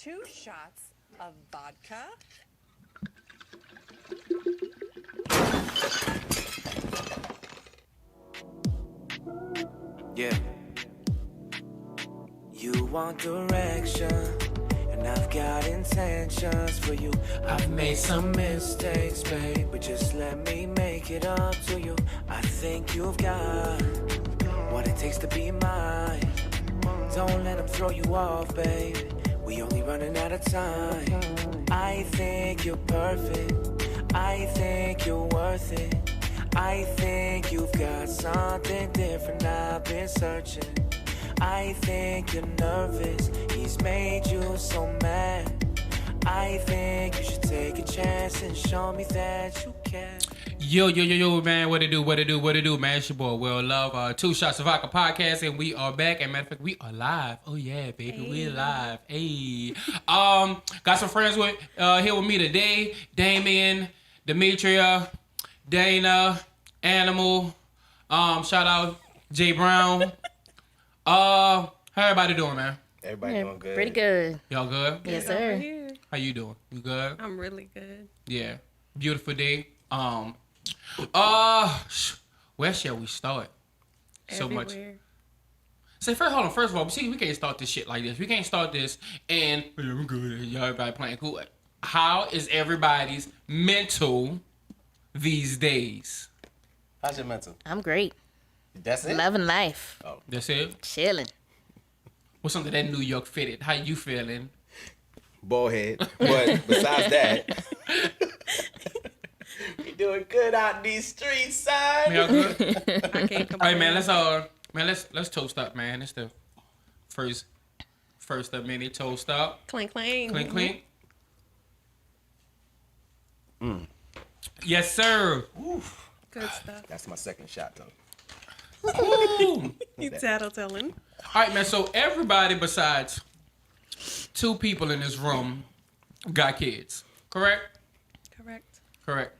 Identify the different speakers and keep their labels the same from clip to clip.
Speaker 1: 2 shots of vodka.
Speaker 2: Yeah. You want direction, and I've got intentions for you. I've made some mistakes, babe, but just let me make it up to you. I think you've got what it takes to be mine. Don't let them throw you off, babe. We only running out of time. I think you're perfect. I think you're worth it. I think you've got something different. I've been searching. I think you're nervous. He's made you so mad. I think you should take a chance and show me that you can.
Speaker 3: Yo, man, what it do, man? It's your boy, Will Love, 2 Shots of Vodka Podcast, and we are back. And matter of fact, we are live. Oh, yeah, baby, hey. We're live. Hey. Got some friends here with me today. Damien, Demetria, Dayna, Animal, shout out Jay Brown. How everybody doing, man?
Speaker 4: Everybody doing good.
Speaker 5: Pretty good.
Speaker 3: Y'all good?
Speaker 5: Yes, sir.
Speaker 3: How you doing? You good?
Speaker 6: I'm really good.
Speaker 3: Yeah. Beautiful day. Where shall we start?
Speaker 6: Everywhere.
Speaker 3: So much. Say first, hold on. First of all, see, we can't start this shit like this. We can't start this and we're good. Y'all everybody playing cool. How is everybody's mental these days?
Speaker 4: How's your mental?
Speaker 5: I'm great.
Speaker 4: That's it?
Speaker 5: Loving life.
Speaker 4: Oh.
Speaker 3: That's it?
Speaker 5: Chilling.
Speaker 3: What's something that New York fitted? How you feeling?
Speaker 4: Ballhead. But besides that, we doing good out these streets, son.
Speaker 3: Y'all good?
Speaker 6: I can't complain.
Speaker 3: All right, man. Let's toast up, man. It's the first of many toast up.
Speaker 6: Clink, clink.
Speaker 3: Clink, clink. Yes, sir.
Speaker 4: Oof.
Speaker 6: Good stuff.
Speaker 4: That's my second shot, though.
Speaker 3: Ooh.
Speaker 6: You tattletelling.
Speaker 3: All right, man. So everybody besides 2 people in this room got kids, correct?
Speaker 6: Correct.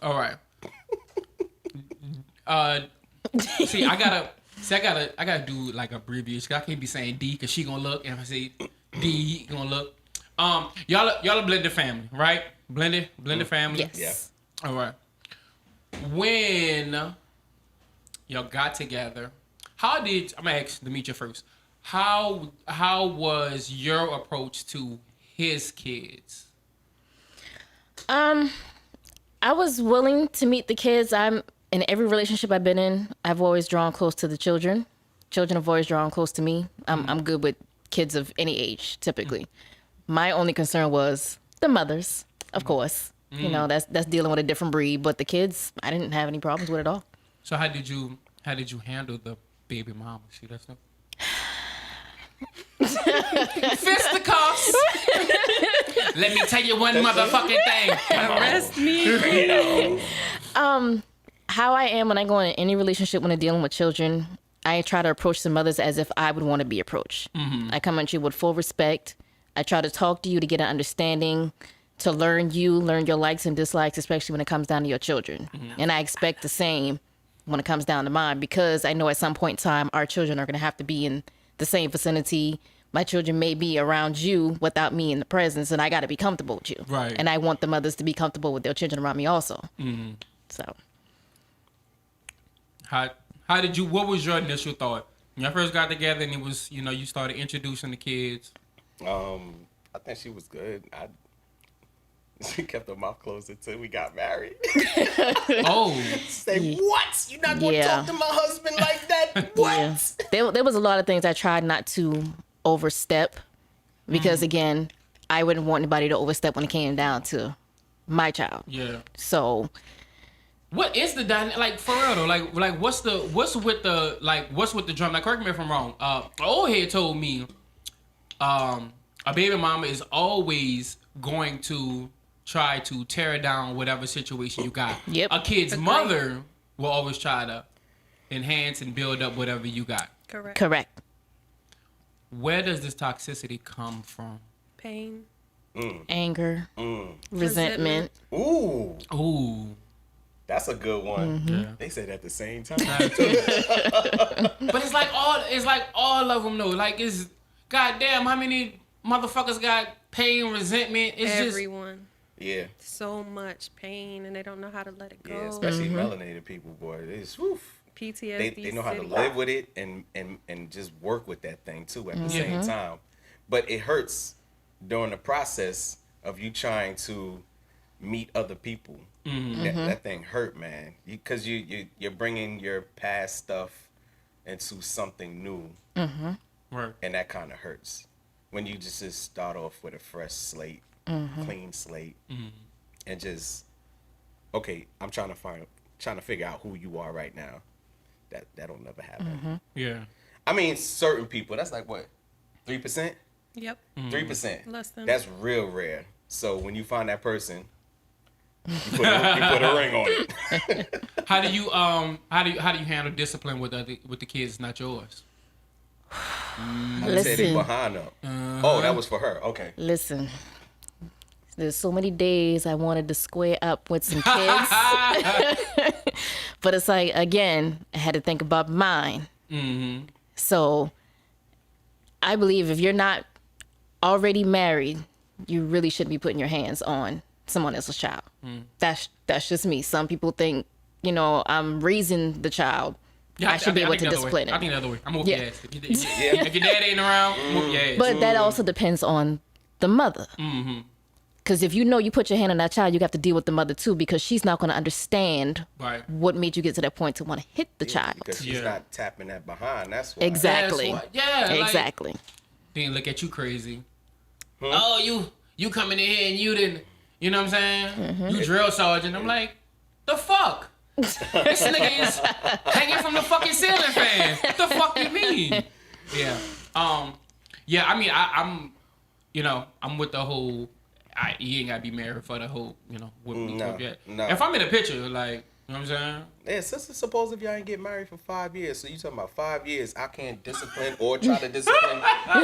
Speaker 3: All right. See, I gotta do like abbreviation. I can't be saying D because she gonna look, and if I say D, he gonna look. Y'all are blended family, right? Blended family.
Speaker 5: Yes.
Speaker 4: Yeah.
Speaker 3: All right. When y'all got together, I'm gonna ask Demetria first. How was your approach to his kids?
Speaker 5: I was willing to meet the kids. In every relationship I've been in, I've always drawn close to the children. Children have always drawn close to me. I'm good with kids of any age, typically. My only concern was the mothers, of course. You know, that's dealing with a different breed. But the kids, I didn't have any problems with at all.
Speaker 3: So how did you handle the baby mama? See, that's no. Fisticuffs. Let me tell you one motherfucking thing.
Speaker 6: Arrest me.
Speaker 5: How I am when I go in any relationship when I'm dealing with children, I try to approach the mothers as if I would want to be approached. I come at you with full respect. I try to talk to you to get an understanding, to learn your likes and dislikes, especially when it comes down to your children. And I expect the same when it comes down to mine, because I know at some point in time our children are going to have to be in the same vicinity. My children may be around you without me in the presence, and I got to be comfortable with you.
Speaker 3: Right.
Speaker 5: And I want the mothers to be comfortable with their children around me also. So.
Speaker 3: What was your initial thought when y'all first got together and it was, you started introducing the kids?
Speaker 4: I think she was good. She kept her mouth closed until we got married.
Speaker 3: Oh.
Speaker 4: Say, what? You're not going to talk to my husband like that? What?
Speaker 5: Yeah. There was a lot of things I tried not to overstep because, again, I wouldn't want anybody to overstep when it came down to my child.
Speaker 3: Yeah.
Speaker 5: So...
Speaker 3: What is the dynamic, like, for real though? Like what's with the drum? Like, correct me if I'm wrong. Old head told me, a baby mama is always going to try to tear down whatever situation you got.
Speaker 5: Yep.
Speaker 3: A kid's mother will always try to enhance and build up whatever you got.
Speaker 5: Correct.
Speaker 3: Where does this toxicity come from?
Speaker 6: Pain.
Speaker 5: Anger. Resentment.
Speaker 3: Ooh.
Speaker 4: That's a good one.
Speaker 3: Yeah.
Speaker 4: They said at the same time.
Speaker 3: But it's like all of them though. Like, it's goddamn how many motherfuckers got pain, resentment. It's
Speaker 6: Everyone.
Speaker 4: Yeah.
Speaker 6: So much pain, and they don't know how to let it go.
Speaker 4: Yeah, especially melanated people, boy. It's woof.
Speaker 6: PTSD.
Speaker 4: They know how to live with it and just work with that thing too at the same time. But it hurts during the process of you trying to meet other people. That thing hurt, man. Because you're bringing your past stuff into something new,
Speaker 3: Right.
Speaker 4: and that kind of hurts when you just start off with a fresh slate, clean slate, and just okay. I'm trying to figure out who you are right now. That'll never happen.
Speaker 3: Yeah.
Speaker 4: I mean, certain people. That's like what, 3%?
Speaker 6: Yep.
Speaker 4: 3%.
Speaker 6: Less than.
Speaker 4: That's real rare. So when you find that person, you put a ring on it.
Speaker 3: How do you handle discipline with the kids not yours?
Speaker 4: Teddy behind them. Oh, that was for her. Okay.
Speaker 5: Listen, there's so many days I wanted to square up with some kids. But it's like, again, I had to think about mine. So I believe if you're not already married, you really shouldn't be putting your hands on someone else's child. That's just me. Some people think, I'm raising the child.
Speaker 3: Yeah,
Speaker 5: I should be able to discipline
Speaker 3: I
Speaker 5: him.
Speaker 3: think the other way. I'm whoop your ass. If your dad ain't around, whoop your ass.
Speaker 5: But that also depends on the mother. Because if you put your hand on that child, you have to deal with the mother too, because she's not going to understand what made you get to that point to want to hit the child.
Speaker 4: Because she's not tapping that behind. That's why.
Speaker 5: Exactly. Exactly.
Speaker 3: Then look at you crazy. Oh, you coming in here and you didn't, you know what I'm saying? You drill sergeant. I'm like, the fuck? This nigga is hanging from the fucking ceiling fan. What the fuck you mean? Yeah. Yeah, I mean, I'm with the whole, you ain't gotta be married for the whole, with me.
Speaker 4: No.
Speaker 3: If I'm in a picture, like, you know what I'm saying?
Speaker 4: Yeah, suppose if y'all ain't get married for 5 years, so you talking about 5 years, I can't discipline or try to discipline,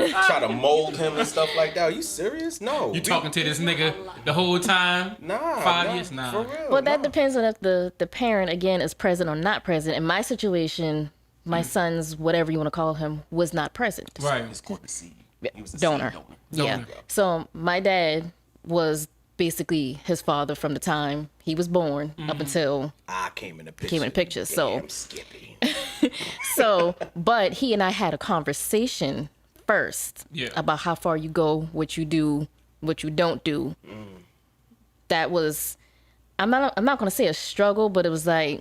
Speaker 4: try to mold him and stuff like that. Are you serious? No.
Speaker 3: You talking to this nigga the whole time?
Speaker 4: Nah.
Speaker 3: 5 years? Nah.
Speaker 4: For real.
Speaker 5: Well, that depends on if the parent, again, is present or not present. In my situation, my son's, whatever you want to call him, was not present.
Speaker 3: Right.
Speaker 4: It's called the seed. He was a
Speaker 5: Donor.
Speaker 4: seed donor.
Speaker 5: Yeah. So my dad was basically his father from the time he was born up until
Speaker 4: I came in the picture.
Speaker 5: So,
Speaker 4: Skippy.
Speaker 5: but he and I had a conversation first about how far you go, what you do, what you don't do. That was, I'm not going to say a struggle, but it was like,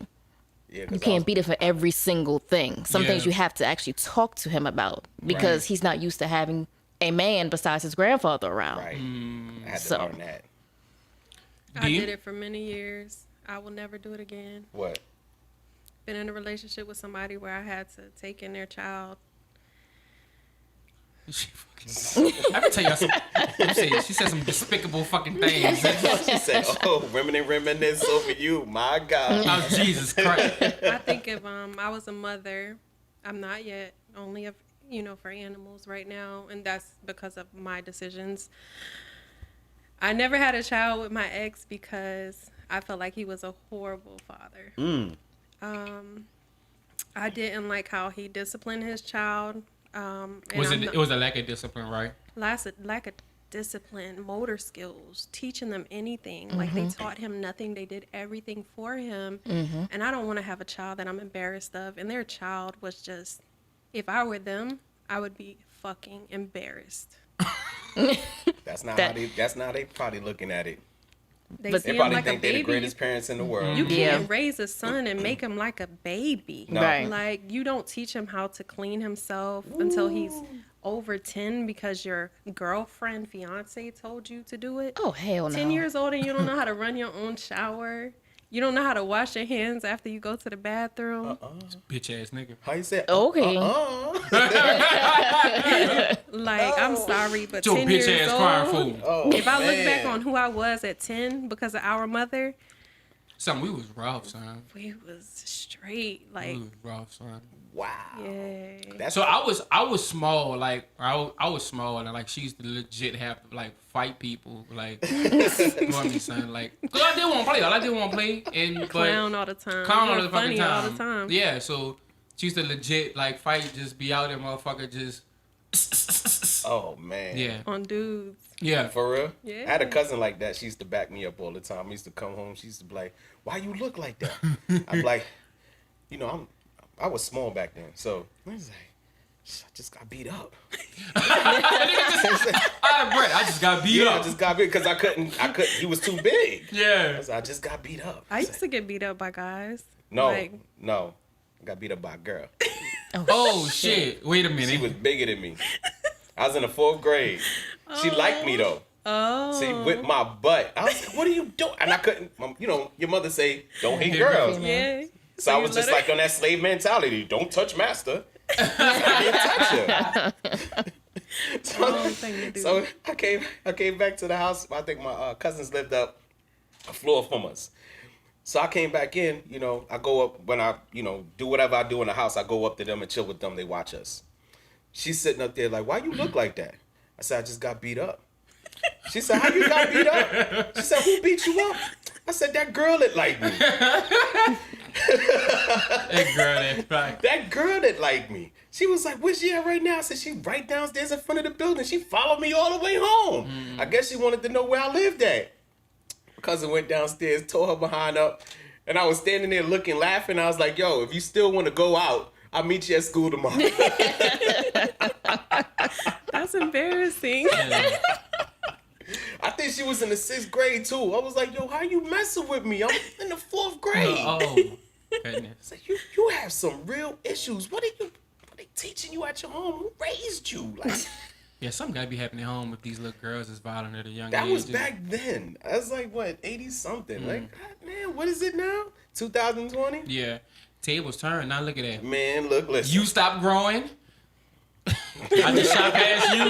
Speaker 5: you can't beat it for every single thing. Some things you have to actually talk to him about because he's not used to having a man besides his grandfather around.
Speaker 4: Right. I had to learn that.
Speaker 6: I did it for many years. I will never do it again.
Speaker 4: What?
Speaker 6: Been in a relationship with somebody where I had to take in their child.
Speaker 3: I can tell y'all some. She said some despicable fucking things.
Speaker 4: She said, "Oh, women and reminisce over you, my God."
Speaker 3: Oh, Jesus Christ.
Speaker 6: I think if I was a mother, I'm not yet. Only if for animals right now, and that's because of my decisions. I never had a child with my ex because I felt like he was a horrible father. I didn't like how he disciplined his child.
Speaker 3: It was a lack of discipline, right?
Speaker 6: Lack of discipline, motor skills, teaching them anything. Like they taught him nothing. They did everything for him. And I don't want to have a child that I'm embarrassed of. And their child was just, if I were them, I would be fucking embarrassed.
Speaker 4: That's not how they probably looking at it.
Speaker 6: They
Speaker 4: They
Speaker 6: see him
Speaker 4: probably
Speaker 6: like a
Speaker 4: think they're the
Speaker 6: baby.
Speaker 4: greatest parents in the world.
Speaker 6: You can't raise a son and make him like a baby.
Speaker 4: No.
Speaker 5: Right.
Speaker 6: Like, you don't teach him how to clean himself until he's over 10 because your girlfriend, fiance told you to do it.
Speaker 5: Oh, hell no.
Speaker 6: 10 years old and you don't know how to run your own shower. You don't know how to wash your hands after you go to the bathroom.
Speaker 3: Bitch ass nigga.
Speaker 4: How you say?
Speaker 5: Okay.
Speaker 6: Like, I'm sorry, but
Speaker 3: Your
Speaker 6: 10
Speaker 3: bitch
Speaker 6: years
Speaker 3: ass
Speaker 6: old,
Speaker 3: crying fool.
Speaker 4: Oh,
Speaker 6: if I look
Speaker 4: man.
Speaker 6: back on who I was at 10 because of our mother,
Speaker 3: Son, we was rough, son.
Speaker 6: we was straight. Like,
Speaker 3: We was rough, son.
Speaker 4: Wow.
Speaker 6: yeah.
Speaker 4: That's
Speaker 3: So I was small, like I was small, and like she used to legit have to like fight people, like you know what I mean, son. Like, cause I did want to play, all I did want to play, and
Speaker 6: Clown all the time.
Speaker 3: clown all
Speaker 6: You're
Speaker 3: the fucking
Speaker 6: funny
Speaker 3: time.
Speaker 6: all the time.
Speaker 3: Yeah, so she used to legit like fight, just be out there, motherfucker, just Yes.
Speaker 4: Oh man.
Speaker 3: Yeah.
Speaker 6: On dudes.
Speaker 3: Yeah.
Speaker 4: For real?
Speaker 6: Yeah.
Speaker 4: I had a cousin like that. She used to back me up all the time. I used to come home. She used to be like, "Why you look like that?" I'm like, I was small back then, so I was like, I just got beat up.
Speaker 3: I just got beat
Speaker 4: Yeah,
Speaker 3: up.
Speaker 4: I just got beat because I couldn't. He was too big.
Speaker 3: Yeah.
Speaker 4: I just got beat up.
Speaker 6: I used to get beat up by guys.
Speaker 4: No,
Speaker 6: Like,
Speaker 4: I got beat up by a girl.
Speaker 3: Oh shit! Wait a minute.
Speaker 4: She was bigger than me. I was in the 4th grade. She liked me though.
Speaker 6: oh.
Speaker 4: She whipped my butt. I was like, "What are you doing?" And I couldn't. Your mother say, "Don't hit girls."
Speaker 6: Yeah.
Speaker 4: So I
Speaker 6: you
Speaker 4: was just
Speaker 6: let her-
Speaker 4: like on that slave mentality. Don't touch master. I didn't touch her.
Speaker 6: Wrong thing to do.
Speaker 4: So I came back to the house. I think my cousins lived up a floor from us. So I came back in, I go up when I, do whatever I do in the house. I go up to them and chill with them. They watch us. She's sitting up there like, "Why you look like that?" I said, "I just got beat up." She said, "How you got beat up?" She said, "Who beat you up?" I said, "That girl that liked me." That girl that liked me. She was like, "Where's she at right now?" I said, "She right downstairs in front of the building. She followed me all the way home." I guess she wanted to know where I lived at. My cousin went downstairs, tore her behind up, and I was standing there looking, laughing. I was like, "Yo, if you still want to go out, I'll meet you at school tomorrow."
Speaker 6: That's embarrassing.
Speaker 4: I think she was in the 6th grade too. I was like, "Yo, how you messing with me? I'm in the 4th grade."
Speaker 3: Oh, goodness.
Speaker 4: It's like, you have some real issues. What are they teaching you at your home? Who raised you? Like,
Speaker 3: Yeah, something gotta be happening at home if these little girls is violent at a young age.
Speaker 4: that was back then. I was like, what, 80 something? Like, God, man, what is it now? 2020?
Speaker 3: Yeah. Tables turn. Now look at that.
Speaker 4: Man, look, listen.
Speaker 3: You stop growing. I just shot past you.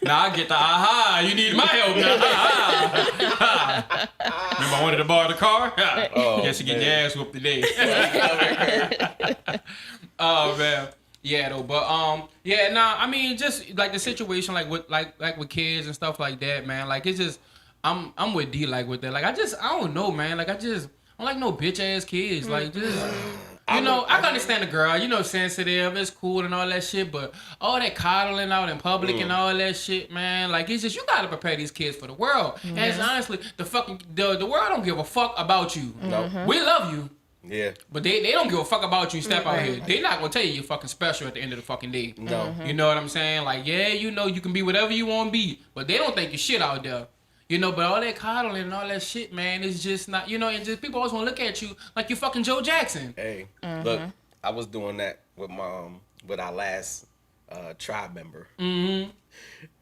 Speaker 3: Now I get the aha. You need my help now. Ha. Remember I wanted to borrow the car?
Speaker 4: Oh,
Speaker 3: Guess you get your
Speaker 4: man.
Speaker 3: ass whooped today. Oh man. Yeah though, but I mean just like the situation like with kids and stuff like that, man. Like it's just I'm with D like with that. Like I don't know, man. Like I don't like no bitch ass kids. Like just I can understand the girl, sensitive, it's cool and all that shit, but all that coddling out in public and all that shit, man, like it's just you gotta prepare these kids for the world. And it's honestly the world don't give a fuck about you.
Speaker 4: No.
Speaker 3: We love you.
Speaker 4: Yeah.
Speaker 3: But they don't give a fuck about you. Step out here. They not gonna tell you you're fucking special at the end of the fucking day.
Speaker 4: No.
Speaker 3: You know what I'm saying? Like, yeah, you can be whatever you want to be, but they don't think you're shit out there. But all that coddling and all that shit, man, is just not, and just people always want to look at you like you fucking Joe Jackson.
Speaker 4: Hey, look, I was doing that with with our last tribe member. Mm-hmm.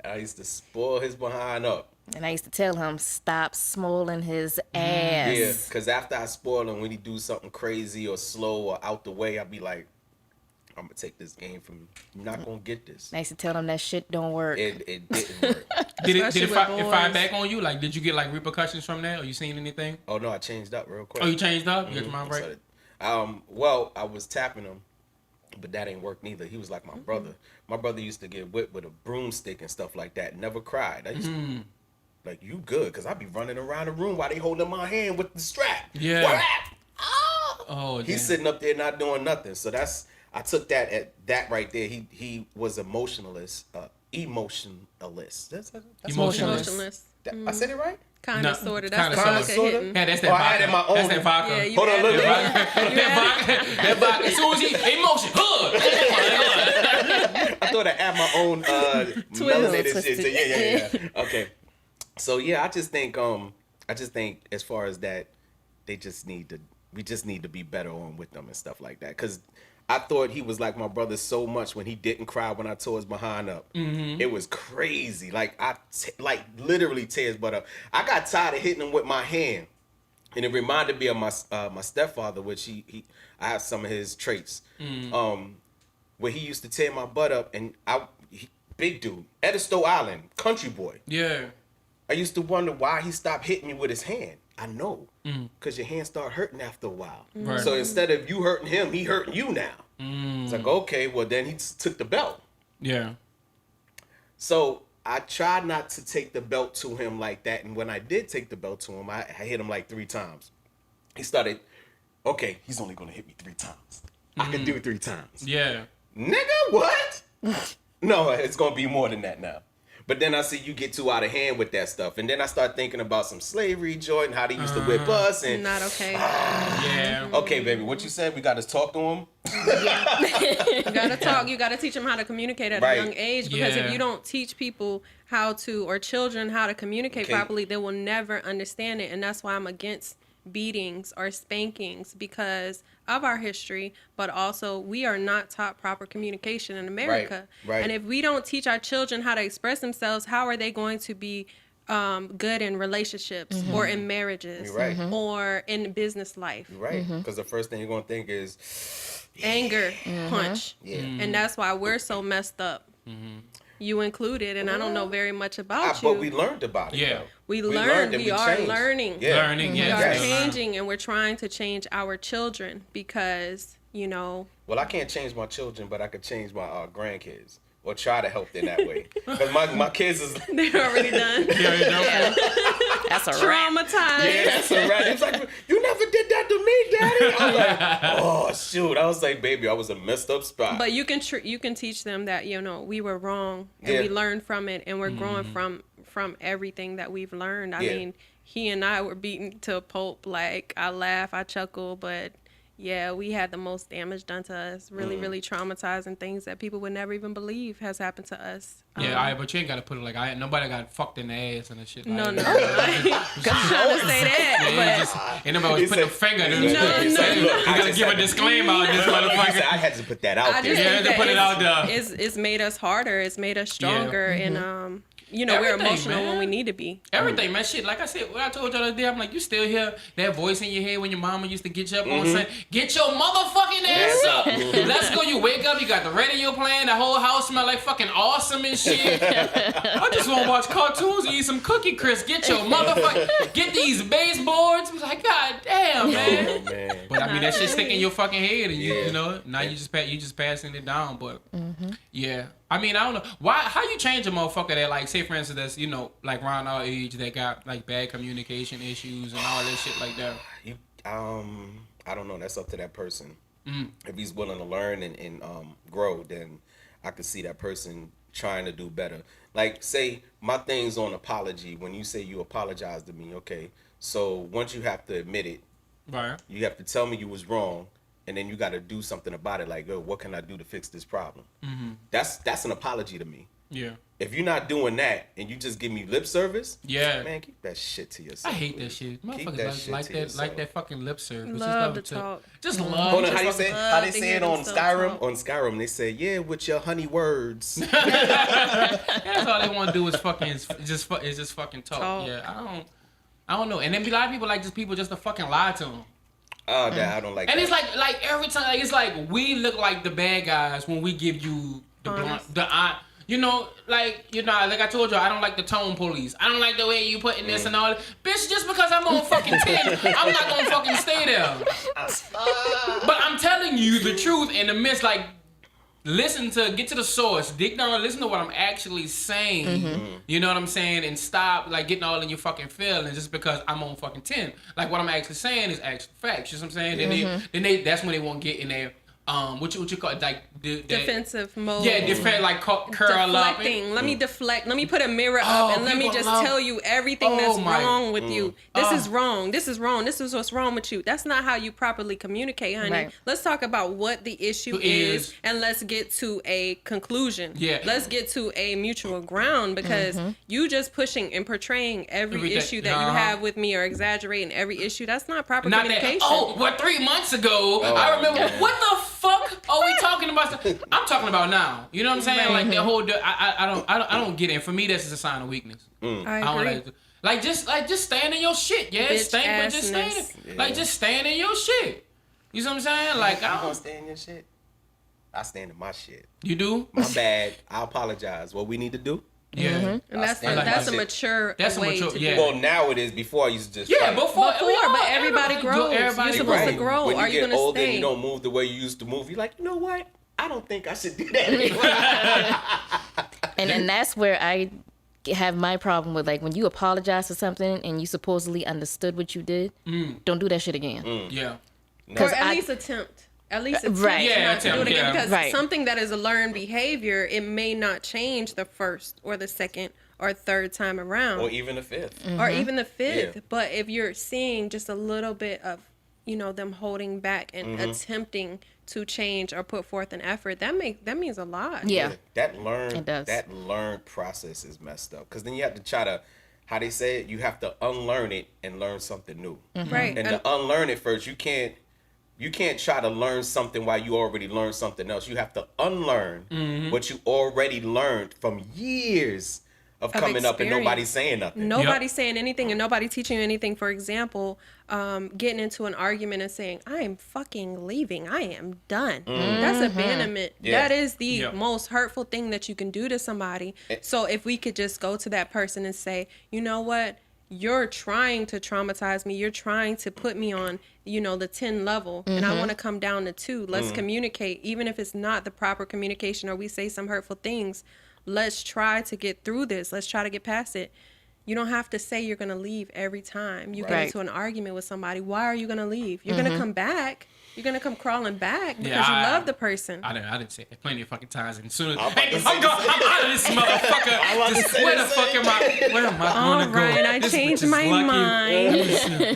Speaker 4: I used to spoil his behind up.
Speaker 5: And I used to tell him, stop smoling his ass.
Speaker 4: Yeah, because after I spoil him, when he do something crazy or slow or out the way, I'd be like, I'm going to take this game from you. You're not going to get this.
Speaker 5: I used to tell him that shit don't work.
Speaker 4: It didn't work.
Speaker 3: Did it
Speaker 6: Especially with
Speaker 3: fire
Speaker 6: boys.
Speaker 3: back on you? Like, did you get like repercussions from that? Or you seen anything?
Speaker 4: Oh, no, I changed up real quick.
Speaker 3: Oh, you changed up? You got your mind right?
Speaker 4: Well, I was tapping him, but that ain't work neither. He was like my brother. My brother used to get whipped with a broomstick and stuff like that. Never cried. I used to, like, you good? Because I'd be running around the room while they holding my hand with the strap.
Speaker 3: Yeah.
Speaker 4: What happened?
Speaker 3: Oh,
Speaker 4: He's sitting up there not doing nothing. So I took that at that right there. He was emotionalist. Emotionalist. That's
Speaker 3: Emotionless.
Speaker 6: Emotionless.
Speaker 4: I said it right?
Speaker 6: Kind
Speaker 3: No,
Speaker 6: of, sort of.
Speaker 3: kinda,
Speaker 6: That's the
Speaker 3: sorta.
Speaker 6: vodka
Speaker 4: Sorta.
Speaker 6: hitting.
Speaker 3: Yeah, that's that
Speaker 4: Oh, I
Speaker 3: vodka.
Speaker 4: added my own.
Speaker 3: That's that vodka.
Speaker 6: Yeah, you
Speaker 4: Hold on,
Speaker 6: added
Speaker 4: look.
Speaker 6: it.
Speaker 3: That vodka. As soon as he emotion, hood.
Speaker 4: I thought I add my own melanated shit.
Speaker 5: Twisted.
Speaker 4: So yeah. Okay. So yeah, I just think as far as that, we just need to be better on with them and stuff like that. Cause I thought he was like my brother so much when he didn't cry when I tore his behind up. Mm-hmm. It was crazy. Like literally tear his butt up. I got tired of hitting him with my hand. And it reminded me of my stepfather, which I have some of his traits. Where he used to tear my butt up, and big dude, Edisto Island, country boy.
Speaker 3: Yeah.
Speaker 4: I used to wonder why he stopped hitting me with his hand. I know, because your hand start hurting after a while.
Speaker 3: Right.
Speaker 4: So instead of you hurting him, he hurting you now. It's like, okay, well then he took the belt.
Speaker 3: Yeah.
Speaker 4: So I tried not to take the belt to him like that, and when I did take the belt to him, I hit him like 3 times. He started, okay, he's only gonna hit me 3 times. I can do 3 times.
Speaker 3: Yeah.
Speaker 4: Nigga, what? No, it's gonna be more than that now. But then I see you get too out of hand with that stuff, and then I start thinking about some slavery, Jordan, how they used to whip us, and
Speaker 6: Not okay.
Speaker 3: Yeah.
Speaker 4: okay, baby, what you said? We got to talk to them.
Speaker 6: You gotta talk. You gotta teach them how to communicate at
Speaker 4: Right.
Speaker 6: a young age, because
Speaker 3: Yeah.
Speaker 6: if you don't teach people how to, or children how to communicate properly, they will never understand it. And that's why I'm against beatings or spankings, because of our history, but also we are not taught proper communication in America.
Speaker 4: Right.
Speaker 6: And if we don't teach our children how to express themselves, how are they going to be good in relationships or in marriages
Speaker 4: You're right.
Speaker 6: or in business life?
Speaker 4: You're right, because the first thing you're gonna think is,
Speaker 6: Anger punch.
Speaker 4: yeah.
Speaker 6: And that's why we're so messed up. You included, and I don't know very much about you.
Speaker 4: But we learned about it.
Speaker 3: Yeah.
Speaker 4: though.
Speaker 6: We learned.
Speaker 4: and
Speaker 6: We are
Speaker 4: changed.
Speaker 6: learning.
Speaker 4: Yeah.
Speaker 3: Learning,
Speaker 6: We
Speaker 3: yeah.
Speaker 6: are
Speaker 3: still learning.
Speaker 6: changing, and we're trying to change our children, because, you know,
Speaker 4: Well, I can't change my children, but I could change my grandkids, or try to help them that way. Because my kids is
Speaker 6: they're already done.
Speaker 3: Yeah, you know?
Speaker 5: That's a wrap.
Speaker 6: Traumatized.
Speaker 4: yeah, that's all right. It's like, you never did that to me, Daddy. I was like, oh shoot. I was like, baby, I was a messed up spot.
Speaker 6: But you can teach them that, you know, we were wrong, and
Speaker 4: Yeah.
Speaker 6: we learned from it, and we're growing from everything that we've learned. I
Speaker 4: Yeah.
Speaker 6: mean, he and I were beaten to a pulp. Like, I laugh, I chuckle, but yeah, we had the most damage done to us. Really, really traumatizing things that people would never even believe has happened to us.
Speaker 3: Yeah, but you ain't gotta put it like nobody got fucked in the ass and the shit.
Speaker 6: No,
Speaker 3: like
Speaker 6: no,
Speaker 3: that.
Speaker 6: I ain't trying to say that,
Speaker 3: Yeah, just, ain't nobody was
Speaker 4: He
Speaker 3: putting a
Speaker 4: said-
Speaker 3: finger in
Speaker 4: He
Speaker 3: it.
Speaker 4: said,
Speaker 6: No,
Speaker 4: look,
Speaker 3: You
Speaker 4: I
Speaker 3: gotta
Speaker 4: just
Speaker 3: give a
Speaker 4: had to-
Speaker 3: disclaimer on this
Speaker 4: He said,
Speaker 3: motherfucker.
Speaker 4: I had to put that out
Speaker 6: I
Speaker 4: there.
Speaker 6: just
Speaker 3: Yeah,
Speaker 6: think
Speaker 3: to
Speaker 6: that
Speaker 3: put it out there.
Speaker 6: it's made us harder. It's made us stronger, and you know, we're
Speaker 3: Everything,
Speaker 6: emotional
Speaker 3: man.
Speaker 6: when we need to be.
Speaker 3: Everything, man. Shit, like I said, what I told y'all the other day, I'm like, you still hear that voice in your head when your mama used to get you up on saying, get your motherfucking ass up. Let's go. You wake up, you got the radio playing, the whole house smell like fucking awesome and shit. I just want to watch cartoons and eat some Cookie Crisp. Get your motherfucking, get these baseboards. I was like, God damn, man.
Speaker 4: Oh, man.
Speaker 3: But I mean, that shit stick in your fucking head, and
Speaker 4: Yeah.
Speaker 3: you know, now you just passing it down. But yeah, I mean, I don't know why. How you change a motherfucker that, like, say for instance, that's, you know, like around our age, that got like bad communication issues and all that shit like that.
Speaker 4: You, I don't know. That's up to that person. If he's willing to learn and grow, then I could see that person trying to do better. Like, say my thing's on apology. When you say you apologize to me, okay. So once you have to admit it,
Speaker 3: Right.
Speaker 4: you have to tell me you was wrong, and then you got to do something about it. Like, yo, what can I do to fix this problem? That's an apology to me.
Speaker 3: Yeah.
Speaker 4: If you're not doing that and you just give me lip service,
Speaker 3: Yeah.
Speaker 4: man, keep that shit to yourself.
Speaker 3: I hate that shit.
Speaker 4: Keep
Speaker 3: Motherfuckers
Speaker 4: that shit
Speaker 3: like
Speaker 4: to
Speaker 3: that,
Speaker 4: yourself.
Speaker 3: like that fucking lip service.
Speaker 6: Love
Speaker 3: Just
Speaker 6: to talk.
Speaker 3: Just love.
Speaker 4: Hold on,
Speaker 3: just
Speaker 4: how you
Speaker 3: love-
Speaker 4: say? How they
Speaker 6: love to
Speaker 4: say
Speaker 6: hear
Speaker 4: it on
Speaker 6: themselves
Speaker 4: Skyrim?
Speaker 6: talk.
Speaker 4: On Skyrim, they say, "Yeah, with your honey words."
Speaker 3: That's all they want to do is fucking just fucking talk.
Speaker 6: Talk.
Speaker 3: Yeah, I don't know. And then be a lot of people like just people just to fucking lie to them.
Speaker 4: Oh, nah, I don't like
Speaker 3: And
Speaker 4: that.
Speaker 3: it's like every time, like, it's like we look like the bad guys when we give you the blunt, you know, like I told you, I don't like the tone police. I don't like the way you putting this and all that. Bitch, just because I'm on fucking 10, I'm not gonna fucking stay there. But I'm telling you the truth in the midst, like, get to the source, dig down, listen to what I'm actually saying. You know what I'm saying? And stop, like, getting all in your fucking feelings just because I'm on fucking 10. Like, what I'm actually saying is actual facts. You know what I'm saying? Then they that's when they won't get in there. What you call it, like
Speaker 6: Defensive mode.
Speaker 3: Yeah, defend, like curl up.
Speaker 6: Deflecting. Let me deflect. Let me put a mirror up and let me
Speaker 3: people
Speaker 6: just
Speaker 3: love-
Speaker 6: tell you everything that's wrong with you. This
Speaker 3: Oh.
Speaker 6: is wrong. This is wrong. This is what's wrong with you. That's not how you properly communicate, honey.
Speaker 5: Right.
Speaker 6: Let's talk about what the issue is and let's get to a conclusion.
Speaker 3: Yeah.
Speaker 6: Let's get to a mutual ground, because you just pushing and portraying every
Speaker 3: Everything.
Speaker 6: issue that you have with me or exaggerating every issue. That's not proper
Speaker 3: Not that.
Speaker 6: communication.
Speaker 3: Oh, well, 3 months ago, I remember.
Speaker 4: man.
Speaker 3: What the fuck are we talking about? I'm talking about now. You know what I'm saying? Like the whole. I don't get it. For me, that's just a sign of weakness.
Speaker 6: I
Speaker 3: I
Speaker 6: agree.
Speaker 3: don't like just stand in your shit. Yeah,
Speaker 6: Bitch
Speaker 3: stand, but just stand.
Speaker 6: assness.
Speaker 3: Like just stand in your shit. You know what I'm saying? Like
Speaker 4: You
Speaker 3: I
Speaker 4: gonna
Speaker 3: don't.
Speaker 4: stand in your shit? I stand in my shit.
Speaker 3: You do?
Speaker 4: My bad. I apologize. What we need to do?
Speaker 3: Yeah.
Speaker 6: And that's
Speaker 4: stand in
Speaker 6: that's
Speaker 4: my
Speaker 6: a
Speaker 4: shit.
Speaker 6: mature
Speaker 3: That's a
Speaker 6: way
Speaker 3: mature-
Speaker 6: to
Speaker 3: yeah.
Speaker 6: do it.
Speaker 4: Well, now it is. Before I used to just
Speaker 3: Yeah,
Speaker 4: fight.
Speaker 3: before,
Speaker 6: But everybody grows.
Speaker 3: Everybody
Speaker 6: You're supposed to
Speaker 3: grows.
Speaker 6: grow.
Speaker 4: When you
Speaker 6: Are you
Speaker 4: get
Speaker 6: gonna
Speaker 4: older and
Speaker 6: stay?
Speaker 4: you don't move the way you used to move, you're like, you know what? I don't think I should do that anymore.
Speaker 5: And that's where I have my problem with, like, when you apologize for something and you supposedly understood what you did, don't do that shit again.
Speaker 3: Yeah.
Speaker 6: Or at
Speaker 5: I-
Speaker 6: least attempt. At least it's
Speaker 5: Right.
Speaker 6: not to do it again, because
Speaker 5: Right.
Speaker 6: something that is a learned behavior, it may not change the first or the second or third time around,
Speaker 4: Or even the fifth.
Speaker 6: or even the fifth.
Speaker 4: Yeah.
Speaker 6: But if you're seeing just a little bit of, them holding back and attempting to change or put forth an effort, that means a lot.
Speaker 5: Yeah.
Speaker 4: That
Speaker 5: It does.
Speaker 4: learned process is messed up. Because then you have to try to, how they say it, you have to unlearn it and learn something new.
Speaker 6: Right.
Speaker 4: And to unlearn it first, you can't try to learn something while you already learned something else. You have to unlearn what you already learned from years of coming up and nobody's saying nothing.
Speaker 6: Nobody's saying anything and nobody teaching you anything. For example, getting into an argument and saying, I am fucking leaving. I am done. That's abandonment.
Speaker 4: Yeah.
Speaker 6: That is the most hurtful thing that you can do to somebody. So if we could just go to that person and say, you know what? You're trying to traumatize me. You're trying to put me on, the 10 level, and I want to come down to 2. Let's communicate. Even if it's not the proper communication or we say some hurtful things, let's try to get through this. Let's try to get past it. You don't have to say you're going to leave every time you get into an argument with somebody. Why are you going to leave? You're going to come back. You're going to come crawling back because you love the person.
Speaker 3: I didn't say that plenty of fucking times. And soon as
Speaker 4: I'm
Speaker 3: I'm out of this motherfucker. Where the fuck am I? Where am I going to go?
Speaker 6: Right, I
Speaker 3: This
Speaker 6: changed
Speaker 3: bitch is
Speaker 6: my
Speaker 3: lucky.
Speaker 6: mind.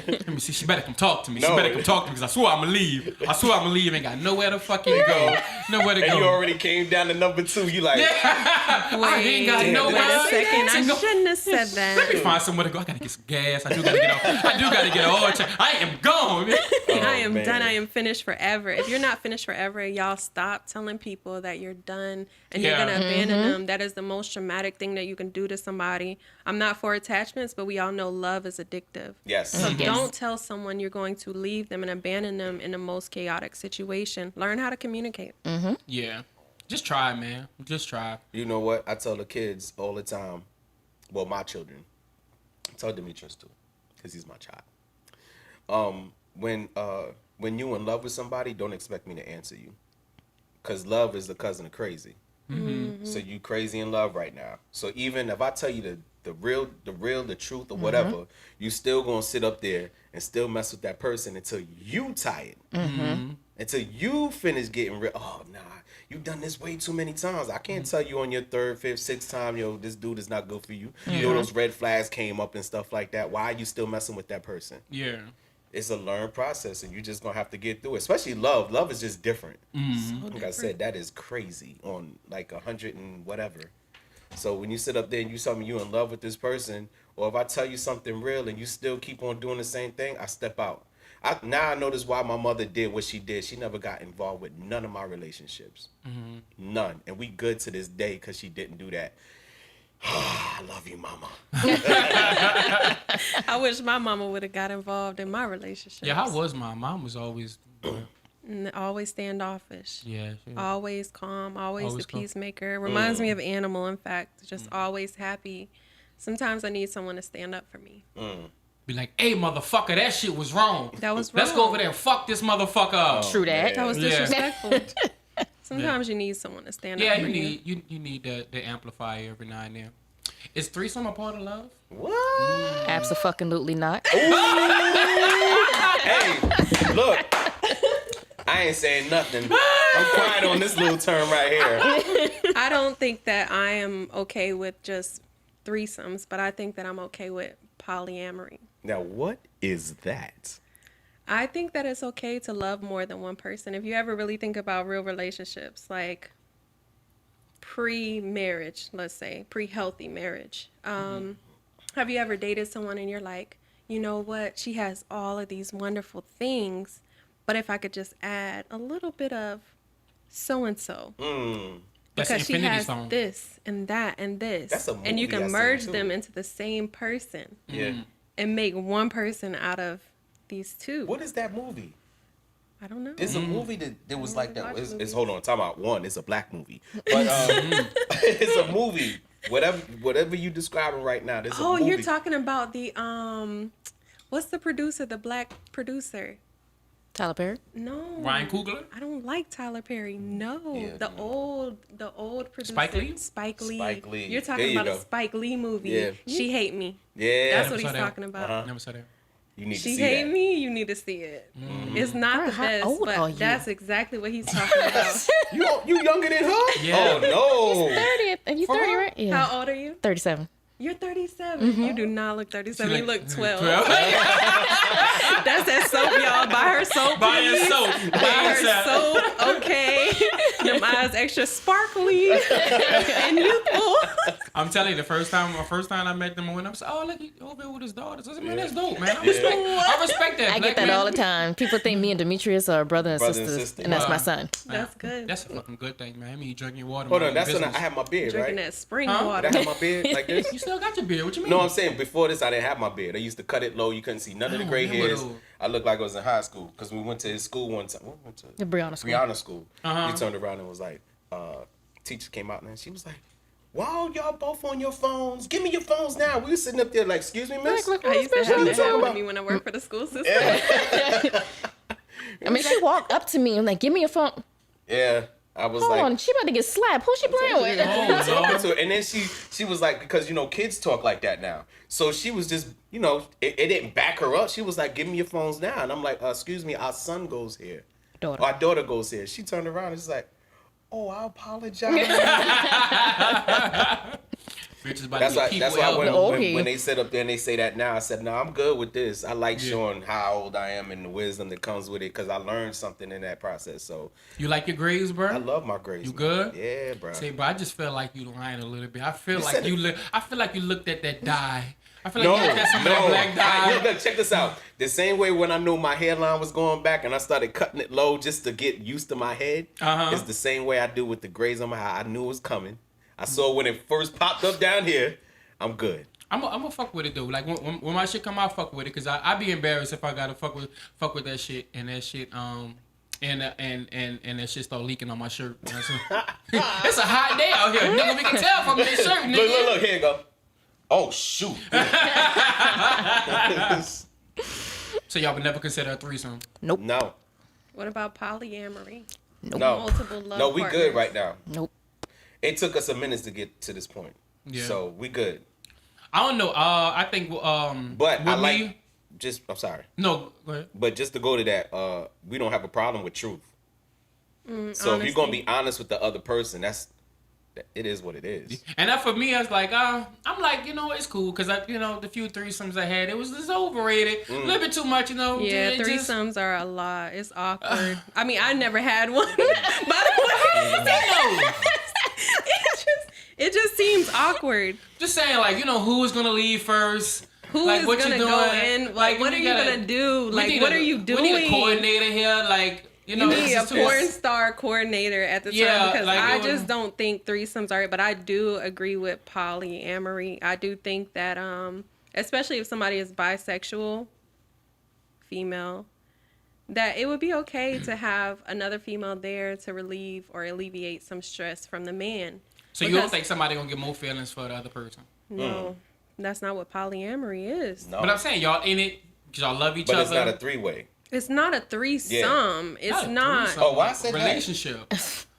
Speaker 3: Let me see. She better come talk to me. She
Speaker 4: No.
Speaker 3: better come talk to me because I swear I'm going to leave. I swear I'm going to leave. Ain't got nowhere to fucking go. Nowhere to
Speaker 4: And
Speaker 3: go.
Speaker 4: you already came down to number 2. You like,
Speaker 3: I ain't got
Speaker 6: Wait
Speaker 3: nowhere
Speaker 6: a
Speaker 3: to
Speaker 6: second. I
Speaker 3: go.
Speaker 6: shouldn't have said that.
Speaker 3: Let me find somewhere to go. I gotta get some gas. I do gotta get an oil change. I am gone.
Speaker 6: I am
Speaker 4: man.
Speaker 6: done. I am finished forever. If you're not finished forever, y'all stop telling people that you're done and you're
Speaker 3: Yeah.
Speaker 6: going to abandon them. That is the most traumatic thing that you can do to somebody. I'm not for attachments, but we all know love is addictive.
Speaker 4: yes.
Speaker 6: So don't tell someone you're going to leave them and abandon them in the most chaotic situation. Learn how to communicate.
Speaker 3: Yeah. Just try, man. Just try.
Speaker 4: You know what? I tell the kids all the time, well, my children, I tell Demetrius too, because he's my child. When you in love with somebody, don't expect me to answer you, because love is the cousin of crazy. So you crazy in love right now. So even if I tell you the real, the truth or whatever, you still gonna sit up there and still mess with that person until you tired, until you finish getting rid. Oh nah, you've done this way too many times. I can't tell you on your 3rd, 5th, 6th time, yo, this dude is not good for you. You know those red flags came up and stuff like that. Why are you still messing with that person?
Speaker 3: Yeah.
Speaker 4: It's a learned process, and you just gonna have to get through it. Especially love. Love is just different. Like I said, that is crazy on like 100 and whatever. So when you sit up there and you tell me you in love with this person, or if I tell you something real and you still keep on doing the same thing, I step out. Now I notice why my mother did what she did. She never got involved with none of my relationships. None. And we good to this day because she didn't do that. I love you, mama.
Speaker 6: I wish my mama would have got involved in my relationship.
Speaker 3: Yeah, how was my mom? Was always.
Speaker 6: Always standoffish.
Speaker 3: Yeah.
Speaker 6: Always calm. Always
Speaker 3: Always
Speaker 6: the
Speaker 3: calm.
Speaker 6: peacemaker. Reminds me of Animal, in fact. Just always happy. Sometimes I need someone to stand up for me.
Speaker 3: Be like, hey, motherfucker, that shit was wrong.
Speaker 6: That was
Speaker 3: Let's go
Speaker 6: wrong.
Speaker 3: over there and fuck this motherfucker up.
Speaker 5: True that.
Speaker 6: That was
Speaker 3: Yeah.
Speaker 6: disrespectful. Sometimes you need someone to stand
Speaker 3: Yeah,
Speaker 6: up for
Speaker 3: you need the amplifier every now and then. Is threesome a part of love?
Speaker 4: What?
Speaker 5: Absolutely not.
Speaker 4: Hey, look. I ain't saying nothing. I'm quiet on this little term right here.
Speaker 6: I don't think that I am okay with just threesomes, but I think that I'm okay with polyamory.
Speaker 4: Now, what is that?
Speaker 6: I think that it's okay to love more than one person. If you ever really think about real relationships, like pre-marriage, let's say, pre-healthy marriage. Have you ever dated someone and you're like, you know what? She has all of these wonderful things, but if I could just add a little bit of so-and-so.
Speaker 3: That's
Speaker 6: Because she
Speaker 3: Infinity
Speaker 6: has
Speaker 3: Stone.
Speaker 6: this and that and this.
Speaker 4: That's a
Speaker 6: and you
Speaker 4: movie I
Speaker 6: can
Speaker 4: seen,
Speaker 6: merge
Speaker 4: too.
Speaker 6: them into the same person
Speaker 4: Yeah.
Speaker 6: and make one person out of these two.
Speaker 4: What is that movie?
Speaker 6: I don't know.
Speaker 4: There's a movie that was like that.
Speaker 6: watch
Speaker 4: It's
Speaker 6: movies.
Speaker 4: hold on, time out. One, it's a black movie, but it's a movie. Whatever you describing right now, there's a
Speaker 6: Oh,
Speaker 4: movie.
Speaker 6: you're talking about the what's the producer? The black producer?
Speaker 5: Tyler Perry.
Speaker 6: No.
Speaker 3: Ryan Coogler?
Speaker 6: I don't like Tyler Perry. No.
Speaker 4: Yeah,
Speaker 6: the old producer.
Speaker 3: Spike Lee?
Speaker 6: Spike Lee.
Speaker 4: Spike Lee.
Speaker 6: You're
Speaker 4: There
Speaker 6: talking
Speaker 4: you
Speaker 6: about
Speaker 4: go.
Speaker 6: a Spike Lee movie.
Speaker 4: Yeah.
Speaker 6: She Hate Me.
Speaker 4: Yeah.
Speaker 6: That's what
Speaker 3: saw
Speaker 6: he's
Speaker 3: that.
Speaker 6: talking about.
Speaker 3: Never said that.
Speaker 4: You need to
Speaker 6: She
Speaker 4: see
Speaker 6: hate
Speaker 4: that.
Speaker 6: me. You need to see it. It's not the
Speaker 5: how
Speaker 6: best,
Speaker 5: old are you?
Speaker 6: but that's exactly what he's talking about.
Speaker 4: You younger than her?
Speaker 3: Yeah.
Speaker 4: Oh no.
Speaker 5: 30. And you 30, right? Yeah.
Speaker 6: How old are you?
Speaker 5: 37.
Speaker 6: You're 37. You do not look 37. You look 12.
Speaker 3: 12?
Speaker 6: That's that soap, y'all. Buy her soap.
Speaker 3: Buy your
Speaker 6: please.
Speaker 3: soap.
Speaker 6: Buy her soap. Okay. Them eyes extra sparkly and youthful.
Speaker 3: I'm telling you, the first time I met them, when I was, oh, look, he over here with his daughters. I said, man, that's dope, man. I respect that.
Speaker 5: I
Speaker 3: Black
Speaker 5: get that
Speaker 3: man.
Speaker 5: all the time. People think me and Demetrius are brother and
Speaker 4: Brother and
Speaker 5: sisters,
Speaker 4: sister.
Speaker 5: and that's
Speaker 3: Wow.
Speaker 5: my son.
Speaker 6: That's good.
Speaker 3: That's a fucking good thing, man. I mean, you drinking your water.
Speaker 4: Hold
Speaker 3: man,
Speaker 4: on, that's when
Speaker 3: business.
Speaker 4: I had my beard,
Speaker 6: Drinking
Speaker 4: right?
Speaker 6: that spring
Speaker 3: Huh?
Speaker 6: water.
Speaker 4: Did I have my beard like this?
Speaker 3: You still got your beard. What you mean?
Speaker 4: No, I'm saying before this, I didn't have my beard. I used to cut it low. You couldn't see none of the
Speaker 3: I
Speaker 4: gray
Speaker 3: don't remember
Speaker 4: hairs.
Speaker 3: those.
Speaker 4: I looked like I was in high school because we went to his school one time. We went to
Speaker 5: The Brianna school.
Speaker 4: Brianna school.
Speaker 3: Uh-huh.
Speaker 4: He turned around and was like, teacher came out and she was like, wow, y'all both on your phones. Give me your phones now. We were sitting up there like, excuse me, miss?
Speaker 5: Like,
Speaker 6: I used to
Speaker 5: what's
Speaker 6: have
Speaker 4: you
Speaker 6: that
Speaker 4: talking
Speaker 6: happen to
Speaker 4: about?
Speaker 6: me when I worked for the school system.
Speaker 5: I mean, she walked up to me and like, give me your phone.
Speaker 4: Yeah. I was
Speaker 5: Hold
Speaker 4: like,
Speaker 5: on, she about to get slapped. Who's she playing with?
Speaker 3: Oh, Lord.
Speaker 4: to her. And then she was like, because, kids talk like that now. So she was just, it didn't back her up. She was like, give me your phones now. And I'm like, excuse me, our son goes here.
Speaker 5: Daughter.
Speaker 4: Our daughter goes here. She turned around and she's like, oh, I apologize.
Speaker 3: Bitches about
Speaker 4: That's
Speaker 3: to
Speaker 4: why.
Speaker 3: get
Speaker 4: That's
Speaker 3: people
Speaker 4: why
Speaker 3: elbow.
Speaker 4: when they sit up there and they say that now, I said, no, I'm good with this. I like showing how old I am and the wisdom that comes with it because I learned something in that process. So
Speaker 3: You like your grades, bro?
Speaker 4: I love my grades.
Speaker 3: You
Speaker 4: man.
Speaker 3: good?
Speaker 4: Yeah, bro.
Speaker 3: Say, bro, I just feel like you lying a little bit. I feel like
Speaker 4: said
Speaker 3: you
Speaker 4: it.
Speaker 3: I feel like you looked at that dye. I feel
Speaker 4: No,
Speaker 3: like you looked at some of that black dye.
Speaker 4: Look, check this out. The same way when I knew my hairline was going back and I started cutting it low just to get used to my head, it's the same way I do with the grays on my hair. I knew it was coming. I saw when it first popped up down here. I'm good.
Speaker 3: I'm gonna fuck with it though. Like when my shit come out, fuck with it, cause I be embarrassed if I gotta fuck with that shit and that shit and that shit start leaking on my shirt. It's a hot day out here, nigga. We can tell from this shirt, nigga.
Speaker 4: Look, here you go. Oh shoot.
Speaker 3: So y'all would never consider a threesome?
Speaker 5: Nope.
Speaker 4: No.
Speaker 6: What about polyamory?
Speaker 4: No.
Speaker 6: Multiple love
Speaker 4: No, we
Speaker 6: partners.
Speaker 4: good right now.
Speaker 5: Nope.
Speaker 4: It took us a minute to get to this point.
Speaker 3: Yeah.
Speaker 4: So we good.
Speaker 3: I don't know. I think
Speaker 4: But
Speaker 3: with
Speaker 4: I like
Speaker 3: me,
Speaker 4: I'm sorry.
Speaker 3: no. Go ahead.
Speaker 4: But just to go to that, we don't have a problem with truth. So if you're gonna be honest with the other person, it is what it is.
Speaker 3: And that for me, I was like, I'm like, it's cool because the few threesomes I had, it was just overrated, a little bit too much,
Speaker 6: Yeah,
Speaker 3: it just-
Speaker 6: threesomes are a lot. It's awkward. I mean, I never had one. By the way, it just seems awkward.
Speaker 3: Just saying, like, who is gonna leave first?
Speaker 6: Who
Speaker 3: like,
Speaker 6: is
Speaker 3: what
Speaker 6: gonna
Speaker 3: you doing?
Speaker 6: go in? Like, what
Speaker 3: we
Speaker 6: are you
Speaker 3: gotta-
Speaker 6: gonna do?
Speaker 3: we
Speaker 6: Like,
Speaker 3: need
Speaker 6: what are you doing?
Speaker 3: We need a coordinator here, like,
Speaker 6: You
Speaker 3: it's
Speaker 6: need a
Speaker 3: just too-
Speaker 6: porn star coordinator at the time
Speaker 3: Yeah,
Speaker 6: because
Speaker 3: like,
Speaker 6: I
Speaker 3: it was-
Speaker 6: just don't think threesomes are it. But I do agree with polyamory. I do think that, especially if somebody is bisexual, female, that it would be okay to have another female there to relieve or alleviate some stress from the man.
Speaker 3: So you don't
Speaker 6: Because-
Speaker 3: think somebody gonna get more feelings for the other person?
Speaker 6: No, that's not what polyamory is.
Speaker 4: No.
Speaker 3: But I'm saying y'all in it because y'all love each
Speaker 4: But
Speaker 3: other.
Speaker 4: it's not a three-way.
Speaker 6: It's not a threesome. It's
Speaker 3: Not a
Speaker 6: not.
Speaker 3: threesome.
Speaker 4: Oh, why I said that?
Speaker 3: relationship.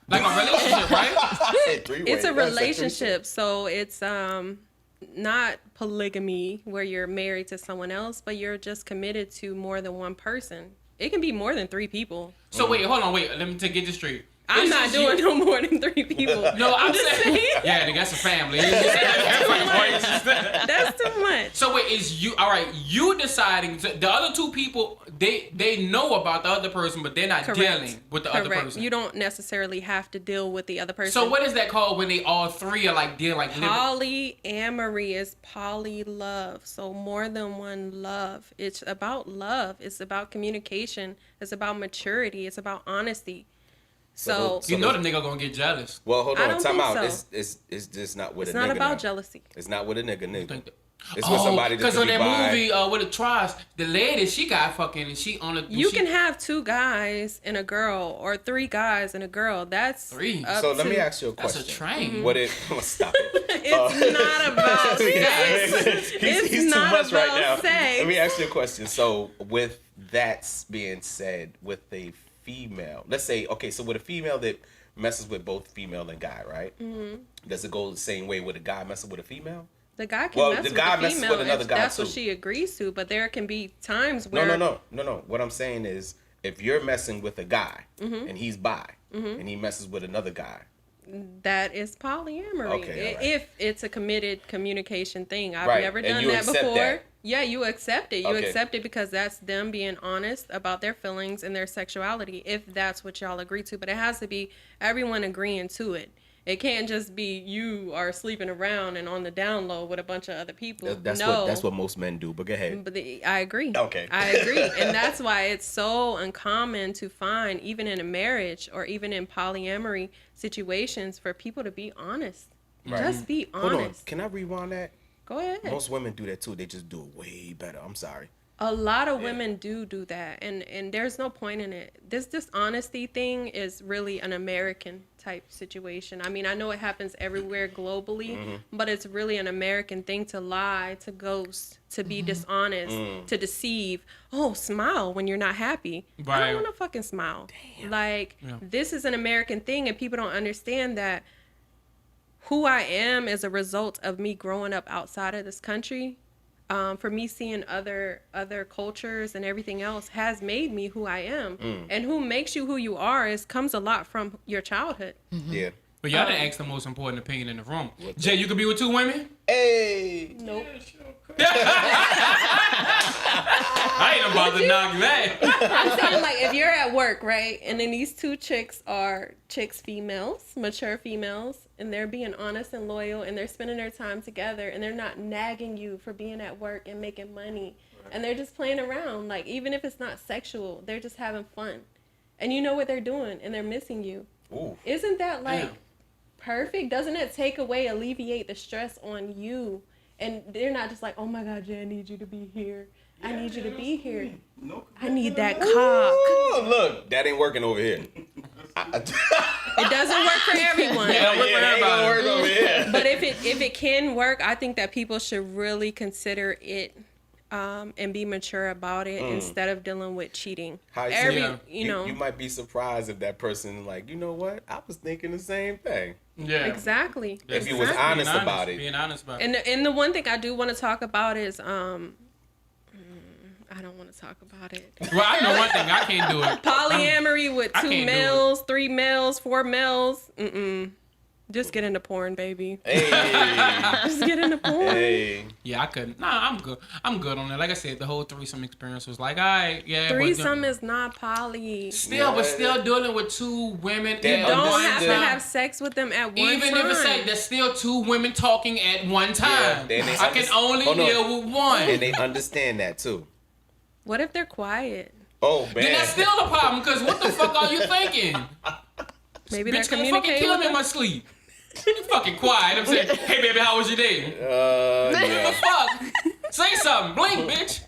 Speaker 3: Like a relationship, right?
Speaker 4: I said three-way.
Speaker 6: It's a
Speaker 4: That's like
Speaker 6: relationship, so it's not polygamy where you're married to someone else, but you're just committed to more than one person. It can be more than 3 people.
Speaker 3: So wait, hold on, wait. Let me get this straight.
Speaker 6: I'm
Speaker 3: It's
Speaker 6: not
Speaker 3: just
Speaker 6: doing
Speaker 3: you-
Speaker 6: no more than 3 people.
Speaker 3: No, I'm
Speaker 6: just
Speaker 3: saying.
Speaker 6: saying.
Speaker 3: Yeah, nigga, that's a family.
Speaker 6: That's too much.
Speaker 3: So wait, is you all right? You deciding the other 2 people? They know about the other person, but they're not dealing with the other person.
Speaker 6: You don't necessarily have to deal with the other person.
Speaker 3: So what is that called when they all 3 are like dealing like living?
Speaker 6: Polyamory is poly love, so more than one love. It's about love. It's about communication. It's about maturity. It's about honesty. So
Speaker 3: You know the nigga gonna get jealous.
Speaker 4: Well, hold
Speaker 6: I
Speaker 4: on.
Speaker 6: don't
Speaker 4: Time
Speaker 6: think
Speaker 4: out.
Speaker 6: so.
Speaker 4: It's just not with
Speaker 6: it's
Speaker 4: a nigga.
Speaker 6: not about
Speaker 4: now.
Speaker 6: jealousy.
Speaker 4: It's not with a nigga.
Speaker 3: Think that-
Speaker 4: It's with somebody
Speaker 3: because
Speaker 4: that
Speaker 3: on
Speaker 4: could
Speaker 3: that
Speaker 4: be bi.
Speaker 3: movie with the tries, the lady she got fucking and she on a
Speaker 6: You can have 2 guys and a girl, or 3 guys and a girl. That's
Speaker 3: 3.
Speaker 6: up
Speaker 4: So let
Speaker 6: to-
Speaker 4: me ask you a
Speaker 3: That's
Speaker 4: question.
Speaker 3: a train.
Speaker 4: What it? Stop it.
Speaker 6: It's not about sex. It's
Speaker 4: He's
Speaker 6: not
Speaker 4: too much
Speaker 6: about
Speaker 4: right now.
Speaker 6: sex.
Speaker 4: Let me ask you a question. So with that being said, with a female, let's say, okay, so with a female that messes with both female and guy, right? Mm-hmm. Does it go the same way with a guy messing with a female?
Speaker 6: The guy can mess
Speaker 4: the
Speaker 6: with
Speaker 4: guy
Speaker 6: the
Speaker 4: messes
Speaker 6: female
Speaker 4: with another
Speaker 6: if
Speaker 4: guy
Speaker 6: that's
Speaker 4: too.
Speaker 6: what she agrees to, but there can be times where
Speaker 4: No. What I'm saying is, if you're messing with a guy and he's bi and he messes with another guy,
Speaker 6: that is polyamory.
Speaker 4: Okay, all right.
Speaker 6: If it's a committed communication thing. I've
Speaker 4: Right,
Speaker 6: never
Speaker 4: and
Speaker 6: done
Speaker 4: you
Speaker 6: that
Speaker 4: accept
Speaker 6: before.
Speaker 4: that.
Speaker 6: Yeah, you accept it. You
Speaker 4: Okay.
Speaker 6: accept it because that's them being honest about their feelings and their sexuality, if that's what y'all agree to. But it has to be everyone agreeing to it. It can't just be you are sleeping around and on the down low with a bunch of other people.
Speaker 4: that's what most men do. But go ahead.
Speaker 6: But I agree.
Speaker 4: Okay.
Speaker 6: I agree. And that's why it's so uncommon to find, even in a marriage or even in polyamory situations, for people to be honest.
Speaker 4: Right.
Speaker 6: Just be
Speaker 4: Hold on.
Speaker 6: honest.
Speaker 4: Can I rewind that?
Speaker 6: Go ahead.
Speaker 4: Most women do that too. They just do it way better. I'm sorry.
Speaker 6: A lot of women do that, and there's no point in it. This dishonesty thing is really an American type situation. I mean, I know it happens everywhere globally, but it's really an American thing to lie, to ghost, to be dishonest, to deceive. Oh, smile when you're not happy. I
Speaker 3: Right.
Speaker 6: don't want to fucking smile. Like, this is an American thing, and people don't understand that who I am is a result of me growing up outside of this country. For me, seeing other cultures and everything else has made me who I am. And who makes you who you are comes a lot from your childhood.
Speaker 4: Yeah.
Speaker 3: But y'all didn't ask the most important opinion in the room. Jay, you could be with 2 women?
Speaker 4: Hey.
Speaker 6: Nope.
Speaker 3: I ain't about to knock that.
Speaker 6: I'm saying, like, if you're at work, right, and then these 2 chicks are females, mature females, and they're being honest and loyal, and they're spending their time together, and they're not nagging you for being at work and making money, and they're just playing around, like, even if it's not sexual, they're just having fun, and you know what they're doing, and they're missing you.
Speaker 4: Ooh.
Speaker 6: Isn't that, like, perfect? Doesn't it alleviate the stress on you? And they're not just like, oh my God, Jay, I need you to be here. I need you to be here. I need that cock.
Speaker 4: Ooh, look, that ain't working over here.
Speaker 6: It doesn't work for everyone.
Speaker 3: Yeah, work for
Speaker 4: it ain't gonna
Speaker 3: everybody.
Speaker 4: work over here.
Speaker 6: But if it can work, I think that people should really consider it and be mature about it instead of dealing with cheating.
Speaker 4: You might be surprised if that person like, you know what? I was thinking the same thing.
Speaker 3: Yeah.
Speaker 6: Exactly.
Speaker 4: If you was honest about it.
Speaker 3: Being honest about it.
Speaker 6: And the one thing I do want to talk about is I don't want to talk about it.
Speaker 3: Well, I know one thing. I can't do it.
Speaker 6: Polyamory with
Speaker 3: I
Speaker 6: 2
Speaker 3: can't do
Speaker 6: males, 3 males, 4 males. Just get into porn, baby.
Speaker 4: Hey.
Speaker 6: Just get into porn.
Speaker 4: Hey.
Speaker 3: Yeah, I couldn't. Nah, I'm good. I'm good on that. Like I said, the whole threesome experience was like, all right, yeah.
Speaker 6: Threesome is not poly.
Speaker 3: Still dealing with 2 women.
Speaker 4: They
Speaker 3: at
Speaker 6: Don't
Speaker 3: one
Speaker 6: have to
Speaker 3: time.
Speaker 6: have sex with them at one
Speaker 3: Even
Speaker 6: time.
Speaker 3: if it's like there's still 2 women talking at one time.
Speaker 4: then they
Speaker 3: I can only deal with one.
Speaker 4: And they understand that too.
Speaker 6: What if they're quiet?
Speaker 4: Oh man.
Speaker 3: Then that's still a problem, because what the fuck are you thinking?
Speaker 6: Maybe they're
Speaker 3: Bitch, gonna fucking
Speaker 6: communicating
Speaker 3: kill
Speaker 6: with
Speaker 3: me in my
Speaker 6: them.
Speaker 3: sleep. You fucking quiet. I'm saying, hey baby, how was your day? What
Speaker 4: Yeah.
Speaker 3: the fuck? Say something. Blink, bitch.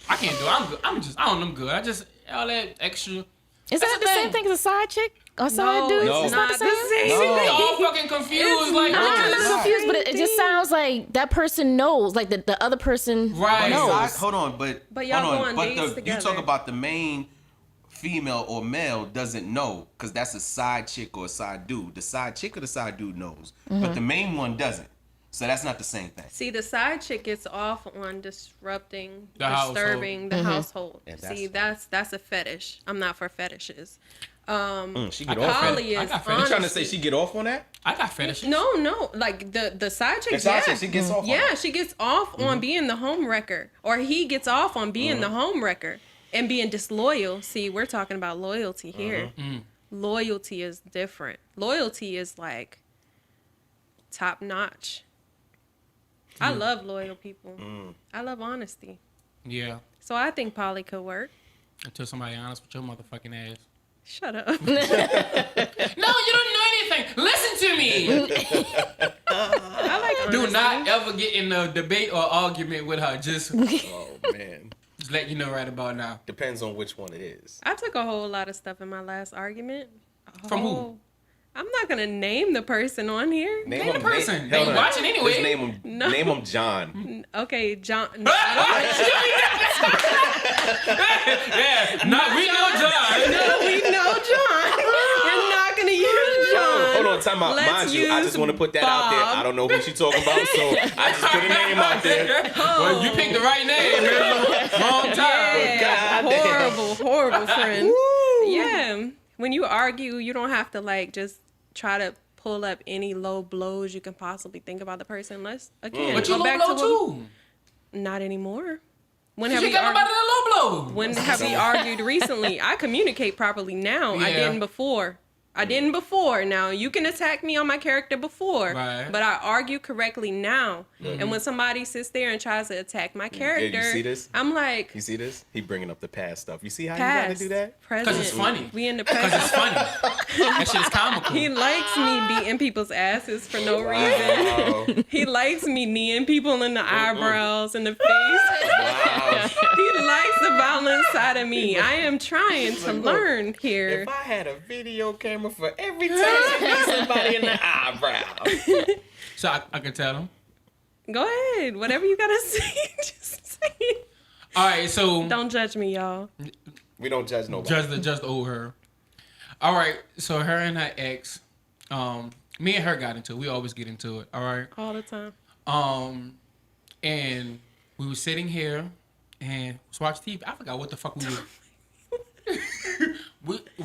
Speaker 3: I can't do it. I'm good. I just, all that extra.
Speaker 5: Is that the same thing as a side chick or side dude?
Speaker 4: No.
Speaker 5: It's not the same.
Speaker 4: No.
Speaker 3: We all fucking confused. Like,
Speaker 5: I'm
Speaker 3: bitches.
Speaker 5: not confused, but it just sounds like that person knows, like the other person
Speaker 3: Right.
Speaker 5: knows.
Speaker 4: Hold on,
Speaker 6: But y'all
Speaker 4: hold
Speaker 6: go
Speaker 4: on.
Speaker 6: on
Speaker 4: But
Speaker 6: dates
Speaker 4: you
Speaker 6: together.
Speaker 4: talk about the main female or male doesn't know, because that's a side chick or a side dude. The side chick or the side dude knows, but the main one doesn't. So that's not the same thing.
Speaker 6: See, the side chick gets off on disrupting,
Speaker 3: The
Speaker 6: disturbing the household.
Speaker 4: And
Speaker 6: See,
Speaker 4: that's
Speaker 6: that's a fetish. I'm not for fetishes.
Speaker 4: She
Speaker 3: I
Speaker 4: get
Speaker 3: got
Speaker 4: off on
Speaker 6: Poly
Speaker 3: I
Speaker 6: is
Speaker 3: got fetish.
Speaker 4: You trying to
Speaker 6: honesty.
Speaker 4: say she get off on that?
Speaker 3: I got fetishes.
Speaker 6: No, like the side chick,
Speaker 4: The side
Speaker 6: yeah.
Speaker 4: chick, she gets off on
Speaker 6: Yeah,
Speaker 4: that.
Speaker 6: she gets off on being the home wrecker, or he gets off on being the home wrecker and being disloyal. See, we're talking about loyalty here. Loyalty is different. Loyalty is like top notch. I love loyal people. I love honesty.
Speaker 3: Yeah.
Speaker 6: So I think poly could work.
Speaker 3: Until somebody honest with your motherfucking ass.
Speaker 6: Shut up.
Speaker 3: No, you don't know anything. Listen to me.
Speaker 6: I like honesty.
Speaker 3: Do not ever get in a debate or argument with her. Just
Speaker 4: Oh man,
Speaker 3: let you know right about now.
Speaker 4: depends on which one it is.
Speaker 6: I took a whole lot of stuff in my last argument.
Speaker 3: From who?
Speaker 6: I'm not gonna name the person on here.
Speaker 3: Name the person.
Speaker 4: Hell
Speaker 3: They
Speaker 4: no.
Speaker 3: watching anyway.
Speaker 4: Just name him.
Speaker 6: No.
Speaker 4: Name him John.
Speaker 6: Okay, John.
Speaker 3: Yeah, we know John.
Speaker 6: No, we know John. We're not gonna use John.
Speaker 4: Hold on. No, time out.
Speaker 6: Let's
Speaker 4: Mind you, I just
Speaker 6: use
Speaker 4: want to put that out there.
Speaker 6: Bob.
Speaker 4: I don't know who she talking about, so I just put a name out there.
Speaker 3: Well, you picked the right name, man. Wrong time.
Speaker 6: Yeah,
Speaker 4: God damn.
Speaker 6: horrible friend. Yeah, when you argue, you don't have to like just try to pull up any low blows you can possibly think about the person. Let's again
Speaker 3: But you
Speaker 6: go
Speaker 3: low
Speaker 6: back
Speaker 3: blow
Speaker 6: to
Speaker 3: too.
Speaker 6: not anymore. When have
Speaker 3: She
Speaker 6: we
Speaker 3: got
Speaker 6: argued?
Speaker 3: nobody to low blow.
Speaker 6: When have we argued recently? I communicate properly now. I
Speaker 3: Yeah.
Speaker 6: didn't before. Now you can attack me on my character before,
Speaker 3: Right.
Speaker 6: but I argue correctly now. And when somebody sits there and tries to attack my character,
Speaker 4: you see this?
Speaker 6: I'm like,
Speaker 4: You see this? He bringing up the past stuff. You see how
Speaker 6: past,
Speaker 4: you gotta do that?
Speaker 6: present.
Speaker 3: Because it's funny.
Speaker 6: We in the
Speaker 3: Because
Speaker 6: present.
Speaker 3: it's funny. That shit is comical.
Speaker 6: He likes me beating people's asses for no reason.
Speaker 4: Wow.
Speaker 6: He likes me kneeing people in the eyebrows and the face.
Speaker 4: Wow.
Speaker 6: He likes the violent side of me. I am trying to learn here.
Speaker 4: If I had a video camera for every time I beat somebody in the eyebrow.
Speaker 3: So I can tell him.
Speaker 6: Go ahead. Whatever you gotta say, just say it.
Speaker 3: All right, so
Speaker 6: Don't judge me, y'all.
Speaker 4: We don't judge nobody.
Speaker 3: just owe her. All right, so her and her ex, me and her got into it. We always get into it. All right.
Speaker 6: All the time.
Speaker 3: And we were sitting here and was watching TV. I forgot what the fuck we were.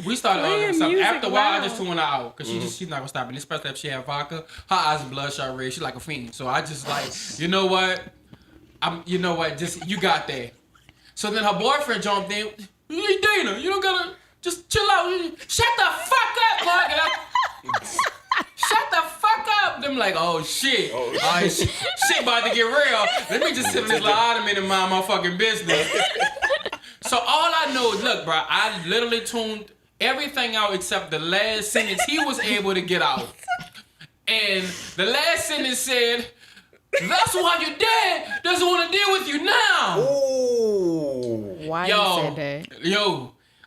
Speaker 3: we started
Speaker 6: Playing
Speaker 3: arguing something.
Speaker 6: music
Speaker 3: After a while, I
Speaker 6: loud.
Speaker 3: just tuned her out because she's not gonna stop it. Especially if she had vodka. Her eyes are bloodshot red. She's like a fiend. So I just like, you know what? Just you got that. So then her boyfriend jumped in. Hey Dayna, you don't gotta just chill out. Shut the fuck up, Mark. And shut the fuck up. Them like, oh shit. All right, shit about to get real. Let me just sit in this little ottoman and mind my fucking business. So all I know is, look, bro, I literally tuned everything out except the last sentence he was able to get out. And the last sentence said, that's why your dad doesn't want to deal with you now.
Speaker 4: Ooh.
Speaker 5: Why you said that?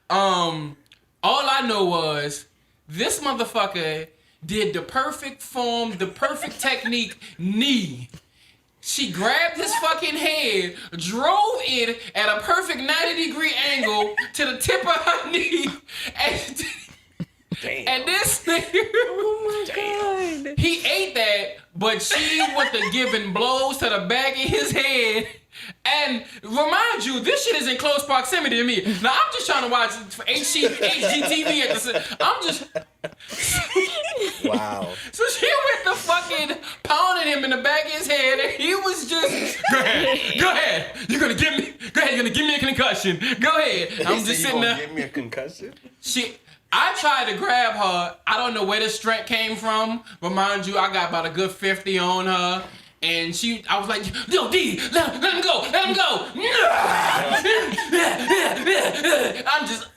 Speaker 3: All I know was this motherfucker did the perfect form, the perfect technique knee. She grabbed his fucking head, drove it at a perfect 90-degree angle to the tip of her knee, and this nigga,
Speaker 6: Oh my God.
Speaker 3: he ate that, but she went to giving blows to the back of his head. And remind you, this shit is in close proximity to me. Now I'm just trying to watch HGTV at the. I'm just.
Speaker 4: Wow.
Speaker 3: So she went to fucking pounding him in the back of his head, and he was just, go ahead. You're gonna give me a concussion. Go ahead. I'm just sitting there.
Speaker 4: Give me a concussion.
Speaker 3: I tried to grab her. I don't know where the strength came from, but mind you, I got about a good 50 on her. And I was like, yo, D, let him go. I'm just.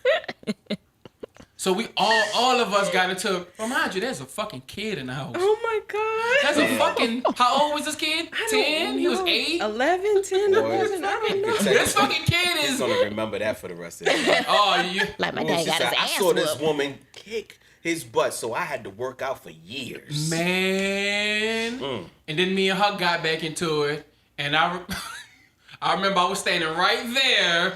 Speaker 3: So we all of us got into. Remind you, there's a fucking kid in the house.
Speaker 6: Oh my God.
Speaker 3: That's a fucking. How old was this kid? 10? He was 8.
Speaker 6: 11, 10, 11. I don't know.
Speaker 3: This fucking kid
Speaker 4: He's
Speaker 3: is.
Speaker 4: gonna remember that for the rest of his life.
Speaker 3: Oh, yeah.
Speaker 5: Like my
Speaker 4: Well,
Speaker 5: dad
Speaker 4: she
Speaker 5: got his
Speaker 4: said, I
Speaker 5: ass
Speaker 4: saw this
Speaker 5: whooped.
Speaker 4: woman kick his butt, so I had to work out for years.
Speaker 3: Man. And then me and her got back into it. And I remember I was standing right there.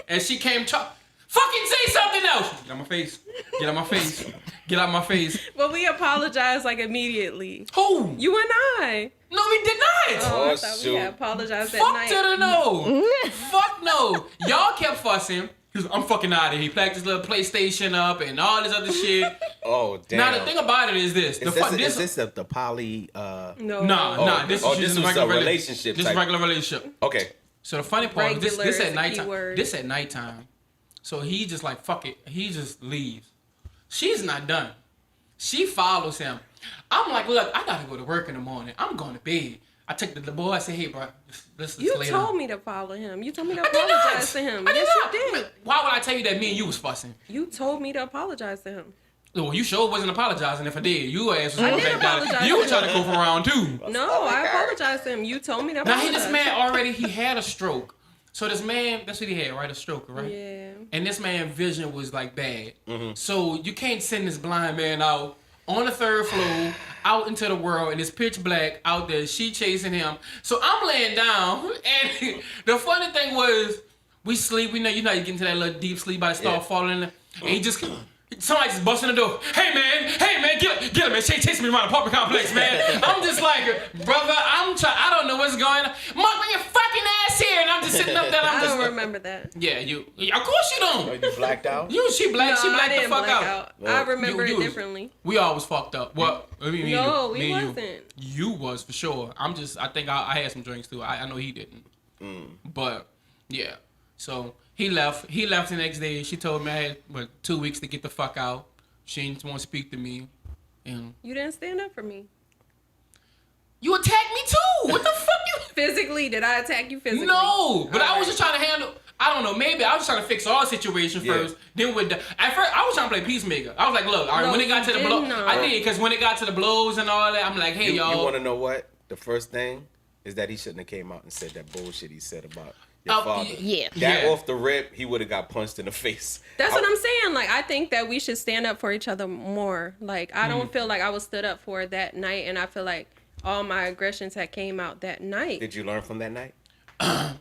Speaker 3: And she came fucking say something else. Get out my face. Get out my face. Get out my face.
Speaker 6: But we apologized like immediately.
Speaker 3: Who?
Speaker 6: You and I.
Speaker 3: No, we did not.
Speaker 6: Oh, I
Speaker 4: Oh,
Speaker 6: thought
Speaker 4: shoot.
Speaker 6: we had apologized that
Speaker 3: Fuck
Speaker 6: night.
Speaker 3: to the no. Fuck no. Y'all kept fussing. He was, I'm fucking out of here. He packed his little PlayStation up and all this other shit.
Speaker 4: Oh, damn.
Speaker 3: Now the thing about it is this.
Speaker 4: Is this the poly?
Speaker 6: No.
Speaker 3: Nah. This
Speaker 4: Oh,
Speaker 3: is
Speaker 4: this
Speaker 3: just a
Speaker 4: was
Speaker 3: regular
Speaker 4: a relationship
Speaker 3: This is
Speaker 4: type.
Speaker 3: a regular relationship.
Speaker 4: Okay.
Speaker 3: So the funny part is
Speaker 6: Regular
Speaker 3: this
Speaker 6: is
Speaker 3: at
Speaker 6: the
Speaker 3: nighttime.
Speaker 6: keyword.
Speaker 3: This at nighttime. So he just like, fuck it. He just leaves. She's not done. She follows him. I'm like, look, I gotta go to work in the morning. I'm going to bed. I took the boy. I said, hey, bro, let's
Speaker 6: You
Speaker 3: lay
Speaker 6: told
Speaker 3: down.
Speaker 6: me to follow him. You told me to
Speaker 3: I did not.
Speaker 6: apologize to him.
Speaker 3: I did
Speaker 6: Yes,
Speaker 3: not.
Speaker 6: you did.
Speaker 3: Why would I tell you that me and you was fussing?
Speaker 6: You told me to apologize to him.
Speaker 3: Well, you sure wasn't apologizing. If I did, you ass was
Speaker 6: I
Speaker 3: going
Speaker 6: did
Speaker 3: back down.
Speaker 6: apologize
Speaker 3: You
Speaker 6: to
Speaker 3: were trying to go for round 2.
Speaker 6: No, I apologized to him. You told me to
Speaker 3: Now,
Speaker 6: apologize.
Speaker 3: this man already, he had a stroke. So this man, that's what he had, right? A stroke, right?
Speaker 6: Yeah.
Speaker 3: And this man's vision was like bad. So you can't send this blind man out on the 3rd floor, out into the world, and it's pitch black out there. She chasing him. So I'm laying down, and the funny thing was, we sleep. We know, you get into that little deep sleep. I start falling, and he just Somebody just busting the door. Hey man, get him, man. She chasing me around the apartment complex, man. I'm just like, brother, I don't know what's going on. Mark, bring your fucking ass here, and I'm just sitting up there.
Speaker 6: I don't remember that.
Speaker 3: Yeah, you. Of course you don't.
Speaker 4: Oh, you blacked out?
Speaker 3: She blacked
Speaker 6: I
Speaker 3: the fuck out.
Speaker 6: I remember it differently.
Speaker 3: We always fucked up. Well, we
Speaker 6: wasn't.
Speaker 3: You was for sure. I think I had some drinks too. I know he didn't. But yeah. So he left. He left the next day. She told me I had 2 weeks to get the fuck out. She didn't want to speak to me. And
Speaker 6: You didn't stand up for me.
Speaker 3: you attacked me too. What the fuck you?
Speaker 6: Physically, did I attack you physically?
Speaker 3: No, but I was
Speaker 6: Alright.
Speaker 3: just trying to handle. I don't know. Maybe I was trying to fix our situation first. Then at first I was trying to play peacemaker. I was like, look, all right.
Speaker 6: No,
Speaker 3: When it got to the blow,
Speaker 6: not.
Speaker 3: I did, because when it got to the blows and all that, I'm like, hey y'all.
Speaker 4: You want to know what? The first thing is that he shouldn't have came out and said that bullshit he said about your father.
Speaker 5: Yeah.
Speaker 4: That
Speaker 3: Yeah.
Speaker 4: off the rip, he would have got punched in the face.
Speaker 6: That's what I'm saying. Like, I think that we should stand up for each other more. Like, I don't feel like I was stood up for that night, and I feel like all my aggressions had came out that night.
Speaker 4: Did you learn from that night?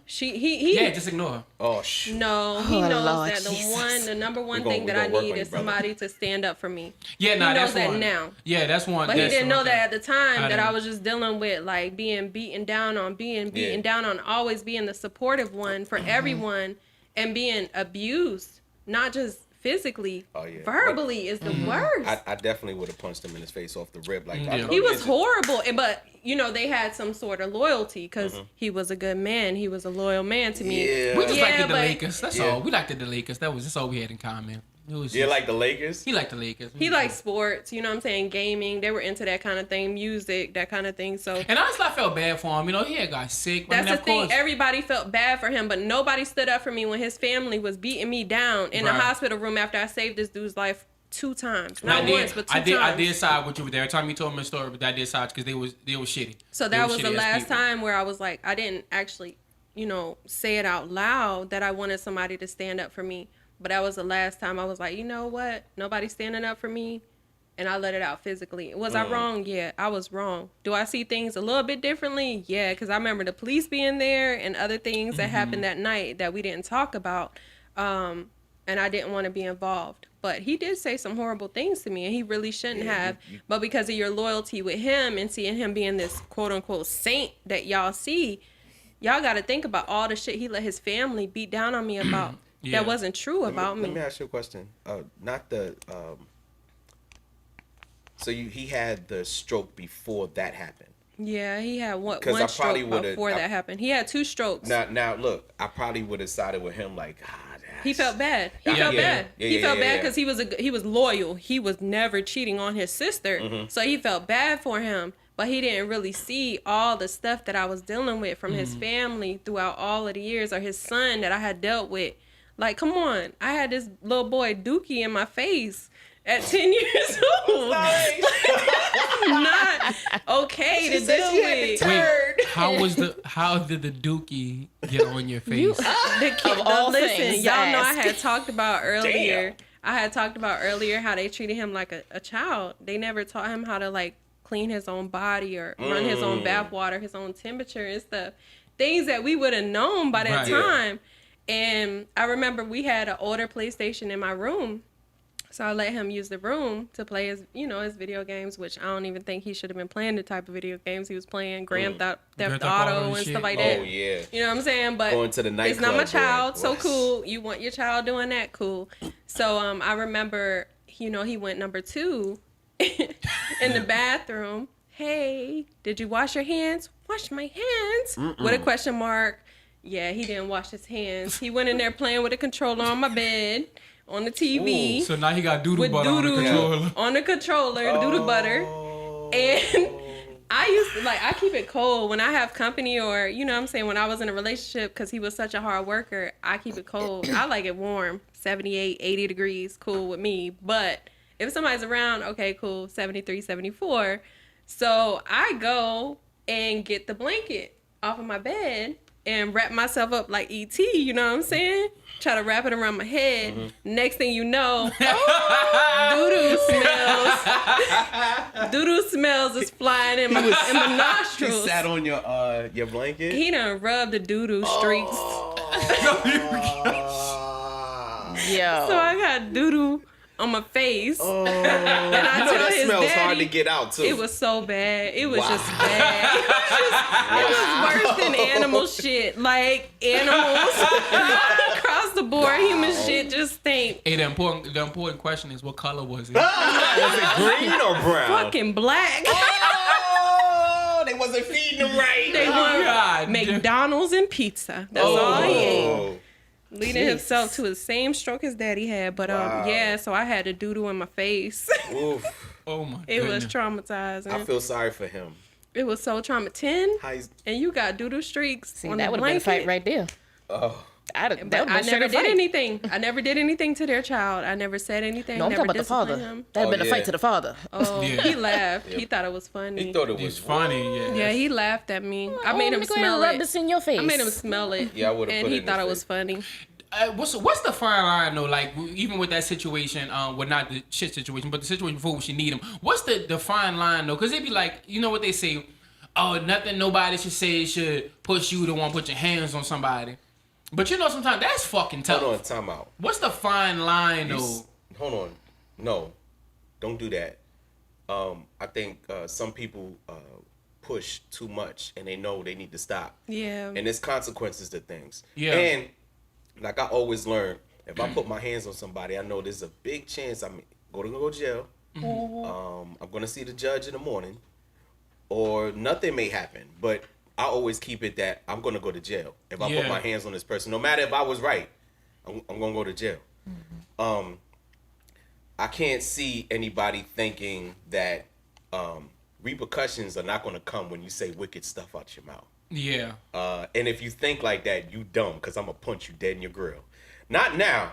Speaker 6: He
Speaker 3: Yeah, just ignore her.
Speaker 4: Oh, shit.
Speaker 6: No, he knows
Speaker 5: Lord
Speaker 6: that the number one
Speaker 4: We
Speaker 6: thing
Speaker 4: gon-
Speaker 6: that I
Speaker 4: we gonna work
Speaker 6: need
Speaker 4: on
Speaker 6: is
Speaker 4: you, brother.
Speaker 6: somebody to stand up for me.
Speaker 3: Yeah,
Speaker 6: He
Speaker 3: nah,
Speaker 6: knows
Speaker 3: that's
Speaker 6: that
Speaker 3: one.
Speaker 6: now.
Speaker 3: Yeah, that's one.
Speaker 6: But he
Speaker 3: that's
Speaker 6: didn't
Speaker 3: one
Speaker 6: know that
Speaker 3: thing.
Speaker 6: at the time
Speaker 3: I
Speaker 6: that I
Speaker 3: didn't.
Speaker 6: was just dealing with like being beaten down on,
Speaker 4: Yeah.
Speaker 6: down on, always being the supportive one for everyone and being abused, not just physically,
Speaker 4: Oh, yeah.
Speaker 6: verbally is the worst.
Speaker 4: I definitely would have punched him in his face off the rip. Like
Speaker 3: Yeah.
Speaker 4: I know
Speaker 6: He was
Speaker 4: is-
Speaker 6: horrible, but they had some sort of loyalty because
Speaker 4: Mm-hmm.
Speaker 6: he was a good man. He was a loyal man to me.
Speaker 4: Yeah.
Speaker 3: We just liked the
Speaker 6: but
Speaker 3: Lakers. That's
Speaker 4: Yeah.
Speaker 3: all. We liked the Lakers. That's all we had in common. It was
Speaker 4: Yeah,
Speaker 3: just-
Speaker 4: like the Lakers.
Speaker 3: he liked the Lakers.
Speaker 6: He liked sports, you know what I'm saying, gaming. They were into that kind of thing, music, that kind of thing. So
Speaker 3: And honestly, I felt bad for him. He had got sick. I
Speaker 6: that's
Speaker 3: mean,
Speaker 6: the
Speaker 3: of
Speaker 6: thing.
Speaker 3: course.
Speaker 6: Everybody felt bad for him, but nobody stood up for me when his family was beating me down in the
Speaker 3: Right.
Speaker 6: hospital room after I saved this dude's life 2 times.
Speaker 3: And I
Speaker 6: Not
Speaker 3: did,
Speaker 6: once, but 2 times.
Speaker 3: I did side with you with every time you told me a story, but I did side because they was shitty.
Speaker 6: So
Speaker 3: They
Speaker 6: that was
Speaker 3: shitty
Speaker 6: the
Speaker 3: ass
Speaker 6: last
Speaker 3: people.
Speaker 6: time where I was like, I didn't actually, say it out loud that I wanted somebody to stand up for me. But that was the last time I was like, you know what? Nobody's standing up for me. And I let it out physically. Was I wrong? Yeah, I was wrong. Do I see things a little bit differently? Yeah, because I remember the police being there and other things that happened that night that we didn't talk about. And I didn't want to be involved. But he did say some horrible things to me, and he really shouldn't have. But because of your loyalty with him and seeing him being this quote-unquote saint that y'all see, y'all got to think about all the shit he let his family beat down on me about.
Speaker 3: Yeah.
Speaker 6: That wasn't true about
Speaker 4: Let me
Speaker 6: me.
Speaker 4: ask you a question. Not the. So he had the stroke before that happened.
Speaker 6: Yeah, he had one
Speaker 4: 'Cause I probably
Speaker 6: stroke
Speaker 4: would've-
Speaker 6: before that happened. He had 2 strokes.
Speaker 4: Now look, I probably would have sided with him like, God.
Speaker 6: He felt bad. He
Speaker 3: Yeah,
Speaker 6: felt
Speaker 3: yeah.
Speaker 6: bad.
Speaker 4: Yeah,
Speaker 6: He
Speaker 4: yeah,
Speaker 6: felt
Speaker 4: yeah,
Speaker 6: bad
Speaker 4: yeah.
Speaker 6: because he was loyal. He was never cheating on his sister.
Speaker 4: Mm-hmm.
Speaker 6: So he felt bad for him. But he didn't really see all the stuff that I was dealing with from his family throughout all of the years, or his son that I had dealt with. Like, come on. I had this little boy Dookie in my face at 10 years old. Not okay to deal with.
Speaker 3: Wait, how did the dookie get on your face?
Speaker 6: Listen,
Speaker 5: things,
Speaker 6: y'all know I
Speaker 5: ask.
Speaker 6: had talked about earlier. I had talked about earlier how they treated him like a child. They never taught him how to like clean his own body or run his own bath water, his own temperature and stuff. Things that we would have known by that
Speaker 3: Right. Yeah.
Speaker 6: time. And I remember we had an older PlayStation in my room. So I let him use the room to play his, his video games, which I don't even think he should have been playing the type of video games he was playing, Grand Theft
Speaker 3: Grand Theft
Speaker 6: Auto
Speaker 3: Auto
Speaker 6: and
Speaker 3: and
Speaker 6: stuff
Speaker 3: shit.
Speaker 6: like that.
Speaker 4: Oh yeah.
Speaker 6: You know what I'm saying? But
Speaker 4: Going to the
Speaker 6: it's not my
Speaker 4: nightclub,
Speaker 6: child,
Speaker 4: boy.
Speaker 6: so
Speaker 4: What?
Speaker 6: cool. You want your child doing that, cool. So I remember, he went number 2 in the bathroom. Hey, did you wash your hands? Wash my hands? With a question mark. Yeah, he didn't wash his hands. He went in there playing with a controller on my bed, on the TV.
Speaker 3: So now he got doodoo
Speaker 6: With
Speaker 3: butter on the
Speaker 6: doodoo
Speaker 3: controller.
Speaker 6: on the controller, doodoo butter. And I used to, I keep it cold when I have company or, you know what I'm saying, when I was in a relationship, because he was such a hard worker, I keep it cold. I like it warm, 78, 80 degrees, cool with me. But if somebody's around, okay, cool, 73, 74. So I go and get the blanket off of my bed and wrap myself up like E.T., you know what I'm saying? Try to wrap it around my head. Next thing you know, doodoo smells is flying in my nostrils.
Speaker 4: He sat on your blanket.
Speaker 6: He done rubbed the doodoo streaks.
Speaker 5: Yo.
Speaker 6: So I got doodoo on my face.
Speaker 4: Oh,
Speaker 6: and I told
Speaker 4: that
Speaker 6: his
Speaker 4: smells
Speaker 6: daddy,
Speaker 4: hard to get out too.
Speaker 6: It was so bad. It was just bad. It was worse than animal shit. Like animals across the board, human shit just stink.
Speaker 3: Hey, the important question is, what color was it?
Speaker 4: Was it green or brown?
Speaker 6: Fucking black.
Speaker 4: Oh, they wasn't feeding them right.
Speaker 6: They want
Speaker 3: God.
Speaker 6: McDonald's and pizza. That's all he ate. Leading
Speaker 4: Jeez.
Speaker 6: himself to the same stroke his daddy had. But yeah, so I had a doodoo in my face.
Speaker 4: Oof.
Speaker 3: Oh my
Speaker 6: It
Speaker 3: goodness.
Speaker 6: was traumatizing.
Speaker 4: I feel sorry for him.
Speaker 6: It was so traumatizing. 10,
Speaker 4: How he's,
Speaker 6: and you got doodoo streaks.
Speaker 5: See,
Speaker 6: on
Speaker 5: that
Speaker 6: the
Speaker 5: would have been a fight
Speaker 6: blanket.
Speaker 5: right there.
Speaker 4: oh,
Speaker 5: That
Speaker 6: But
Speaker 5: would
Speaker 6: I
Speaker 5: have
Speaker 6: never
Speaker 5: been
Speaker 6: did
Speaker 5: fight.
Speaker 6: anything. I never did anything to their child. I never said anything.
Speaker 5: No, I'm
Speaker 6: never
Speaker 5: talking about the father.
Speaker 6: disciplined him.
Speaker 5: That would have
Speaker 4: Oh,
Speaker 5: been a
Speaker 4: yeah.
Speaker 5: fight to the father.
Speaker 6: Oh,
Speaker 3: Yeah.
Speaker 6: he laughed. He thought it was funny.
Speaker 4: he thought it
Speaker 3: It's
Speaker 4: was
Speaker 3: funny, yeah.
Speaker 6: Yeah, he laughed at me. I made him
Speaker 5: let me go ahead and
Speaker 6: smell
Speaker 5: rub
Speaker 6: it.
Speaker 5: this in your face.
Speaker 6: I made him smell it.
Speaker 4: Yeah, I would've
Speaker 6: and
Speaker 4: put
Speaker 6: he
Speaker 4: it in
Speaker 6: thought
Speaker 4: his
Speaker 6: it was
Speaker 4: face.
Speaker 6: funny.
Speaker 3: What's the fine line though? Like even with that situation, well, not the shit situation, but the situation before when she need him. What's the fine line though? Because they be like, you know what they say? Oh, nothing nobody should say should push you to want to put your hands on somebody. But you know, sometimes that's fucking tough.
Speaker 4: Hold on, time out.
Speaker 3: What's the fine line though?
Speaker 4: Hold on. No, don't do that. I think some people push too much and they know they need to stop.
Speaker 6: Yeah.
Speaker 4: And there's consequences to things.
Speaker 3: Yeah.
Speaker 4: And like I always learn, if I put my hands on somebody, I know there's a big chance I'm going to go to jail. I'm going to see the judge in the morning, or nothing may happen. But I always keep it that I'm going to go to jail if I put
Speaker 3: Yeah.
Speaker 4: my hands on this person. No matter if I was right, I'm going to go to jail. I can't see anybody thinking that repercussions are not going to come when you say wicked stuff out your mouth.
Speaker 3: Yeah.
Speaker 4: And if you think like that, you dumb, because I'm going to punch you dead in your grill. Not now.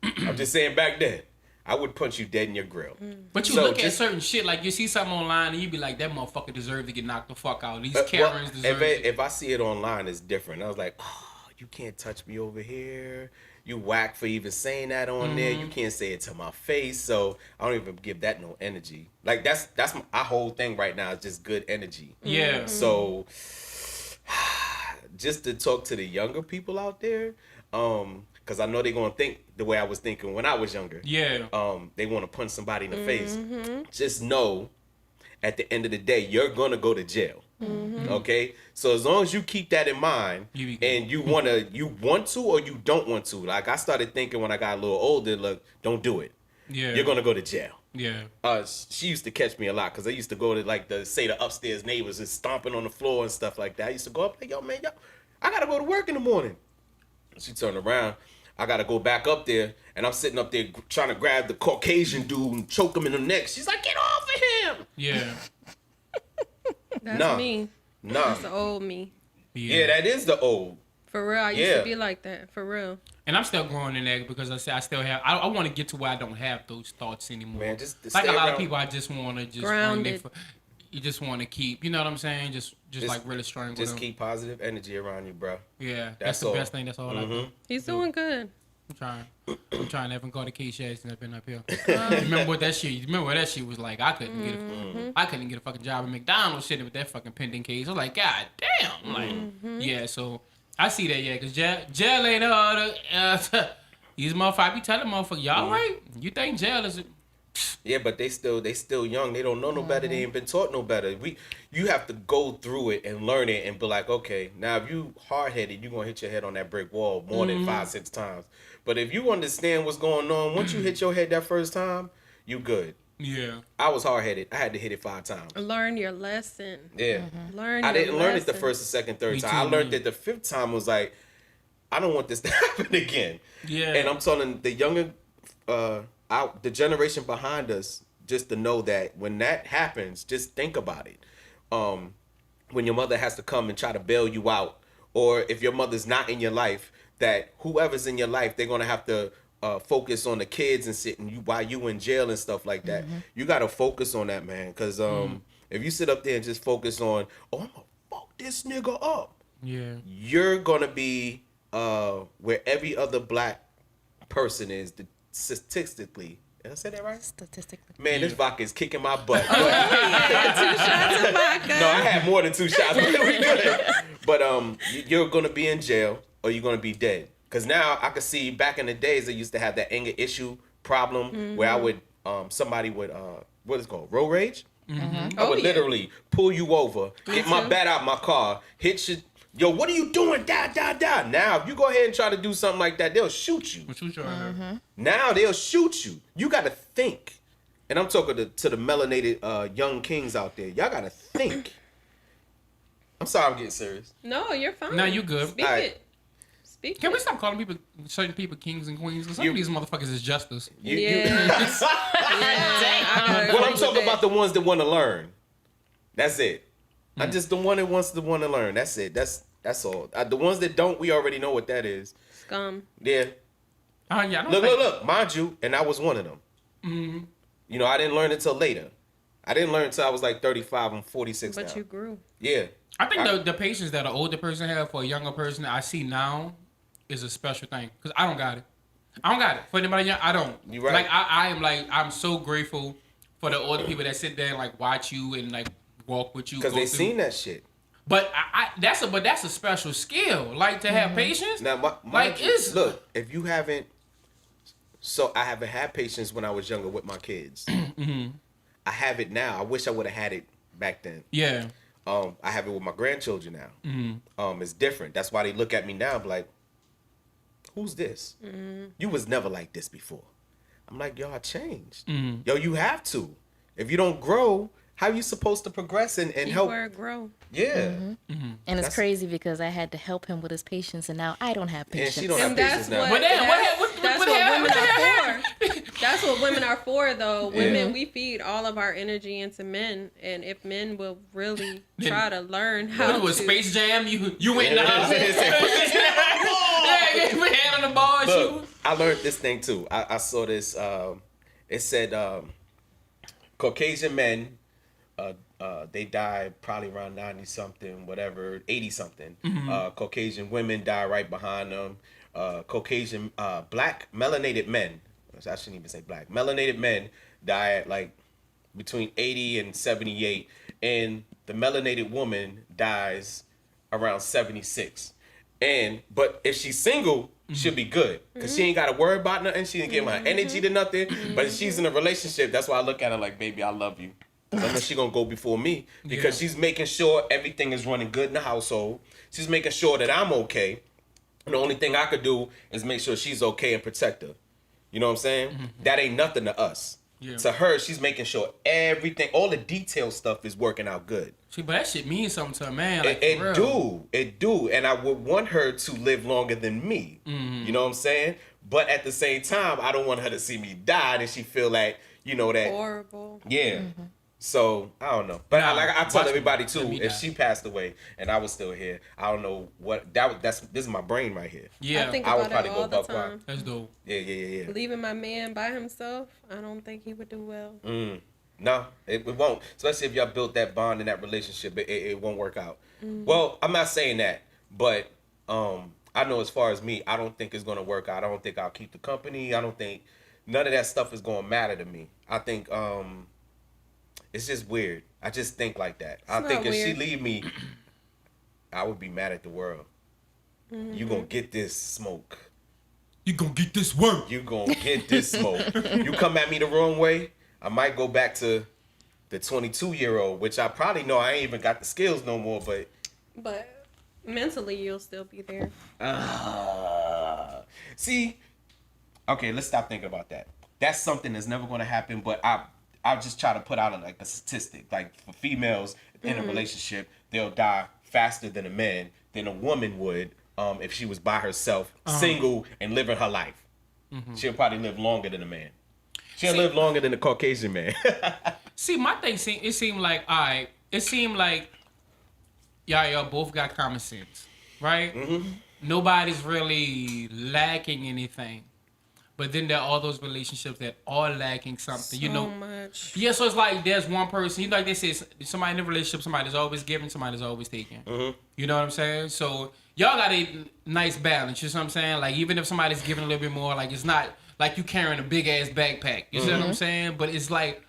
Speaker 4: I'm just saying back then. I would punch you dead in your grill.
Speaker 3: But you
Speaker 4: So
Speaker 3: look at
Speaker 4: just-
Speaker 3: certain shit, like you see something online and you be like, that motherfucker deserve to get knocked the fuck out. These
Speaker 4: Well,
Speaker 3: Karens deserve
Speaker 4: if I see it online, it's different. I was like, oh, you can't touch me over here. You whack for even saying that on there. You can't say it to my face. So I don't even give that no energy. Like that's my whole thing right now is just good energy.
Speaker 3: Yeah.
Speaker 4: So just to talk to the younger people out there, because I know they're gonna think the way I was thinking when I was younger.
Speaker 3: Yeah.
Speaker 4: They want to punch somebody in the face. Just know, at the end of the day, you're gonna go to jail. Okay, so as long as you keep that in mind,
Speaker 3: You be good.
Speaker 4: and you want to or you don't want to. Like I started thinking when I got a little older, look, don't do it.
Speaker 3: Yeah.
Speaker 4: You're gonna go to jail.
Speaker 3: Yeah.
Speaker 4: She used to catch me a lot because I used to go to like the upstairs neighbors and stomping on the floor and stuff like that. I used to go up like, yo, man, I gotta go to work in the morning. She turned around. I gotta go back up there, and I'm sitting up there trying to grab the Caucasian dude and choke him in the neck. She's like, get off of him.
Speaker 3: Yeah.
Speaker 6: That's
Speaker 4: Nah.
Speaker 6: me.
Speaker 4: Nah.
Speaker 6: That's the old me.
Speaker 4: Yeah, that is the old.
Speaker 6: For real, I used
Speaker 4: Yeah.
Speaker 6: to be like that. For real.
Speaker 3: And I'm still growing in that because I still have. I want to get to where I don't have those thoughts anymore.
Speaker 4: Man, just
Speaker 3: like
Speaker 4: stay
Speaker 3: a lot
Speaker 4: around.
Speaker 3: of people, I just want to just
Speaker 6: Grounded.
Speaker 3: you just want to keep. You know what I'm saying? Just like really strong with
Speaker 4: Just
Speaker 3: them.
Speaker 4: keep positive energy around you, bro.
Speaker 3: Yeah, that's
Speaker 4: That's
Speaker 3: the
Speaker 4: all.
Speaker 3: best thing. That's all I do.
Speaker 6: He's doing good.
Speaker 3: I'm trying. I haven't caught a case yet since I've been up here. Remember what that shit was like? I couldn't get I couldn't get a fucking job at McDonald's sitting with that fucking pending case. I was like, God damn. Like, yeah. So I see that. Yeah, because jail ain't these motherfuckers. I be telling motherfuckers, y'all right? You think jail is?
Speaker 4: Yeah, but they still young. They don't know no better. They ain't been taught no better. You have to go through it and learn it and be like, okay, now if you hard headed, you gonna hit your head on that brick wall more than 5-6 times. But if you understand what's going on, once you hit your head that first time, you good.
Speaker 3: Yeah.
Speaker 4: I was hard headed. I had to hit it 5 times.
Speaker 6: Learn your lesson.
Speaker 4: Yeah.
Speaker 6: Learn.
Speaker 4: I
Speaker 6: your
Speaker 4: didn't learn it the
Speaker 6: lesson.
Speaker 4: first, the second, third
Speaker 3: Me
Speaker 4: time.
Speaker 3: too,
Speaker 4: I learned
Speaker 3: me.
Speaker 4: it the 5th time was like, I don't want this to happen again.
Speaker 3: Yeah.
Speaker 4: And I'm telling the younger, the generation behind us, just to know that when that happens, just think about it. When your mother has to come and try to bail you out, or if your mother's not in your life, that whoever's in your life, they're gonna have to focus on the kids and sitting you while you in jail and stuff like that. You gotta focus on that, man, because if you sit up there and just focus on, oh, I'm gonna fuck this nigga up,
Speaker 3: Yeah.
Speaker 4: you're gonna be where every other black person is statistically. Did I say that right?
Speaker 5: Statistically.
Speaker 4: Man, this vodka is kicking my butt.
Speaker 6: 2 shots of vodka.
Speaker 4: No, I had more than 2 shots, but we good. But you're gonna be in jail or you're gonna be dead. Cause now I can see back in the days they used to have that anger issue problem where I would somebody would what is it called, road rage.
Speaker 5: Mm-hmm.
Speaker 4: I would literally pull you over, get my bat out my car, hit you. Yo, what are you doing? Da. Now, if you go ahead and try to do something like that, they'll shoot you. Now they'll shoot you. You got to think. And I'm talking to the melanated young kings out there. Y'all got to think. I'm sorry I'm getting serious.
Speaker 6: No, you're fine.
Speaker 3: No, you good.
Speaker 6: Speak
Speaker 4: Right.
Speaker 6: it. Speak
Speaker 3: Can
Speaker 6: it.
Speaker 3: we stop calling certain people kings and queens? Because some of these motherfuckers is justice.
Speaker 6: What I'm
Speaker 4: I'm talking about the ones that want to learn. That's it. I'm just the one that wants to learn. That's it. That's all. The ones that don't, we already know what that is.
Speaker 6: Scum.
Speaker 4: Yeah.
Speaker 3: Yeah,
Speaker 4: Look. Mind you, and I was one of them.
Speaker 3: Mm-hmm.
Speaker 4: You know, I didn't learn until later. I didn't learn until I was like 35. I'm 46 now.
Speaker 6: But you grew.
Speaker 4: Yeah.
Speaker 3: I think the patience that an older person have for a younger person I see now is a special thing. Because I don't got it. For anybody young, I don't.
Speaker 4: You right.
Speaker 3: Like, I'm so grateful for the older people that sit there and, like, watch you and, like, walk with you.
Speaker 4: Because they seen that shit.
Speaker 3: But that's a special skill. Like, to have patience.
Speaker 4: Now, look, if you haven't... So, I haven't had patience when I was younger with my kids. I have it now. I wish I would have had it back then.
Speaker 3: Yeah.
Speaker 4: I have it with my grandchildren now. It's different. That's why they look at me now and be like, who's this? You was never like this before. I'm like, yo, I changed. Yo, you have to. If you don't grow, how you supposed to progress and help?
Speaker 6: Keyword grow.
Speaker 4: Yeah.
Speaker 5: And it's crazy because I had to help him with his patience, and now I don't have
Speaker 4: And
Speaker 5: patience.
Speaker 4: she don't have
Speaker 6: And
Speaker 4: patience
Speaker 6: that's
Speaker 4: now.
Speaker 6: what,
Speaker 3: That's
Speaker 6: what women are for. That's what women are for, though.
Speaker 4: Yeah.
Speaker 6: Women, we feed all of our energy into men, and if men will really try to learn how
Speaker 3: What
Speaker 6: to...
Speaker 3: was Space Jam? You went in the house. Yeah, you put hand on the ball and
Speaker 4: Look,
Speaker 3: shoot.
Speaker 4: I learned this thing too. I saw this. It said Caucasian men, they die probably around 90 something, whatever, 80 something. Caucasian women die right behind them. Caucasian black melanated men. I shouldn't even say black. Melanated men die at like between 80 and 78, and the melanated woman dies around 76. But if she's single, she'll be good because she ain't got to worry about nothing. She ain't giving her energy to nothing. But if she's in a relationship, that's why I look at her like, baby, I love you. I know she's gonna go before me because she's making sure everything is running good in the household. She's making sure that I'm okay. And the only thing I could do is make sure she's okay and protect her. You know what I'm saying? That ain't nothing to us.
Speaker 3: Yeah.
Speaker 4: To her, she's making sure everything, all the detail stuff is working out good.
Speaker 3: See, but that shit means something to a man. Like,
Speaker 4: It do. And I would want her to live longer than me. You know what I'm saying? But at the same time, I don't want her to see me die and she feel like, you know, that.
Speaker 6: Horrible.
Speaker 4: Yeah. So, I don't know. But I tell everybody too,
Speaker 3: let me
Speaker 4: if
Speaker 3: die.
Speaker 4: she passed away and I was still here, I don't know what, this is my brain right here.
Speaker 3: Yeah,
Speaker 6: I think
Speaker 4: I would
Speaker 6: about it
Speaker 4: probably go
Speaker 6: all the
Speaker 4: buck wild.
Speaker 6: time.
Speaker 3: that's dope.
Speaker 4: Yeah.
Speaker 6: Leaving my man by himself, I don't think he would do well.
Speaker 4: No, it won't. Especially if y'all built that bond in that relationship, it won't work out. Well, I'm not saying that, but I know as far as me, I don't think it's gonna work out. I don't think I'll keep the company. I don't think none of that stuff is gonna matter to me. I think it's just weird. I just think like that. I think if she leave me, I would be mad at the world. You gonna get this smoke.
Speaker 3: You gonna get this work.
Speaker 4: You gonna get this smoke. You come at me the wrong way, I might go back to the 22-year-old, which I probably know I ain't even got the skills no more,
Speaker 6: But mentally, you'll still be there.
Speaker 4: see, okay, let's stop thinking about that. That's something that's never gonna happen, but I'll just try to put out a statistic. Like for females in a relationship, they'll die faster than a woman would if she was by herself, single, and living her life. She'll probably live longer than a man. She'll live longer than a Caucasian man.
Speaker 3: See, my thing seemed like y'all both got common sense, right? Nobody's really lacking anything. But then there are all those relationships that are lacking something, you know.
Speaker 6: Much.
Speaker 3: Yeah, so it's like there's one person, you know, like they say, somebody in a relationship, somebody's always giving, somebody's always taking. You know what I'm saying? So y'all got a nice balance, you know what I'm saying? Like even if somebody's giving a little bit more, like it's not like you carrying a big ass backpack. You see what I'm saying? But it's like,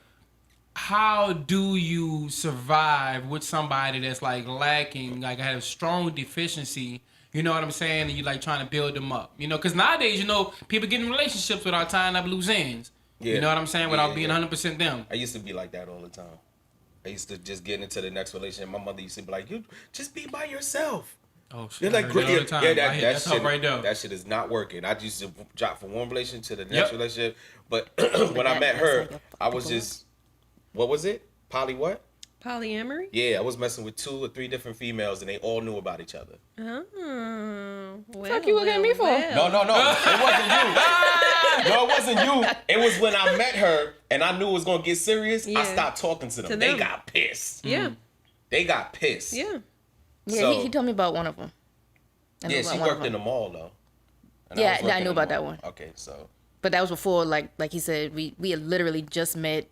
Speaker 3: how do you survive with somebody that's like lacking, like I have strong deficiency You know what I'm saying? And you like trying to build them up. You know, because nowadays, you know, people get in relationships without tying up loose ends.
Speaker 4: Yeah.
Speaker 3: You know what I'm saying? Without being 100% them.
Speaker 4: I used to be like that all the time. I used to just get into the next relationship. My mother used to be like, "You just be by yourself."
Speaker 3: Oh shit!
Speaker 4: You're like,
Speaker 3: I heard that all the time.
Speaker 4: yeah,
Speaker 3: That's
Speaker 4: shit,
Speaker 3: right there.
Speaker 4: that shit is not working. I used to drop from one relationship to the next
Speaker 3: Yep.
Speaker 4: relationship, but when I met her, I was just, what was it? Poly what?
Speaker 6: Polyamory?
Speaker 4: Yeah, I was messing with 2 or 3 different females, and they all knew about each other.
Speaker 6: Oh, well,
Speaker 5: Fuck you looking at me for?
Speaker 4: No, it wasn't you. No, it wasn't you. It was when I met her, and I knew it was gonna get serious.
Speaker 6: Yeah.
Speaker 4: I stopped talking to them. They got pissed.
Speaker 6: Yeah.
Speaker 4: They got pissed.
Speaker 6: Yeah.
Speaker 5: Yeah,
Speaker 4: So-
Speaker 5: he told me about one of them.
Speaker 4: Yeah, she worked in the mall though. And
Speaker 5: Yeah,
Speaker 4: was working
Speaker 5: I knew
Speaker 4: in the
Speaker 5: about that
Speaker 4: mall.
Speaker 5: one.
Speaker 4: Okay, so
Speaker 5: But that was before, like he said, we had literally just met,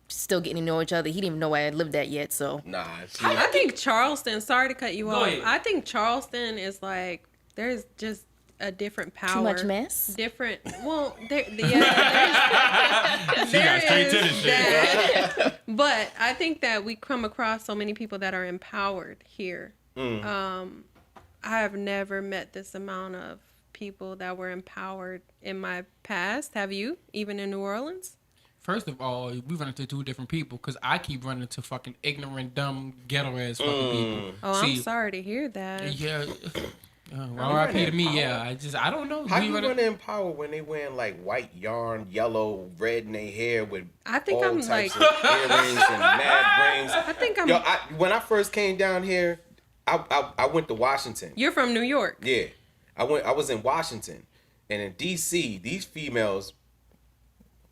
Speaker 5: still getting to know each other. He didn't even know I had lived that yet, so.
Speaker 4: nah.
Speaker 6: I think Charleston, sorry to cut you
Speaker 3: Go
Speaker 6: off.
Speaker 3: ahead.
Speaker 6: I think Charleston is like, there's just a different power.
Speaker 5: Too much mess?
Speaker 6: Different. Well, yeah.
Speaker 3: She got straight to the shit.
Speaker 6: But I think that we come across so many people that are empowered here. I have never met this amount of people that were empowered in my past. Have you? Even in New Orleans?
Speaker 3: First of all, we run into 2 different people because I keep running into fucking ignorant, dumb, ghetto ass fucking people.
Speaker 6: Oh, I'm sorry to hear that.
Speaker 3: Yeah. R.I.P. to me. Yeah, I don't know.
Speaker 4: How
Speaker 3: We
Speaker 4: you
Speaker 3: run-
Speaker 4: gonna empower when they wearing like white yarn, yellow, red in their hair with
Speaker 6: I think
Speaker 4: all
Speaker 6: I'm
Speaker 4: types
Speaker 6: like-
Speaker 4: of earrings and mad rings?
Speaker 6: I think I'm.
Speaker 4: Yo, when I first came down here, I went to Washington.
Speaker 6: You're from New York.
Speaker 4: Yeah, I was in Washington, and in D.C. these females,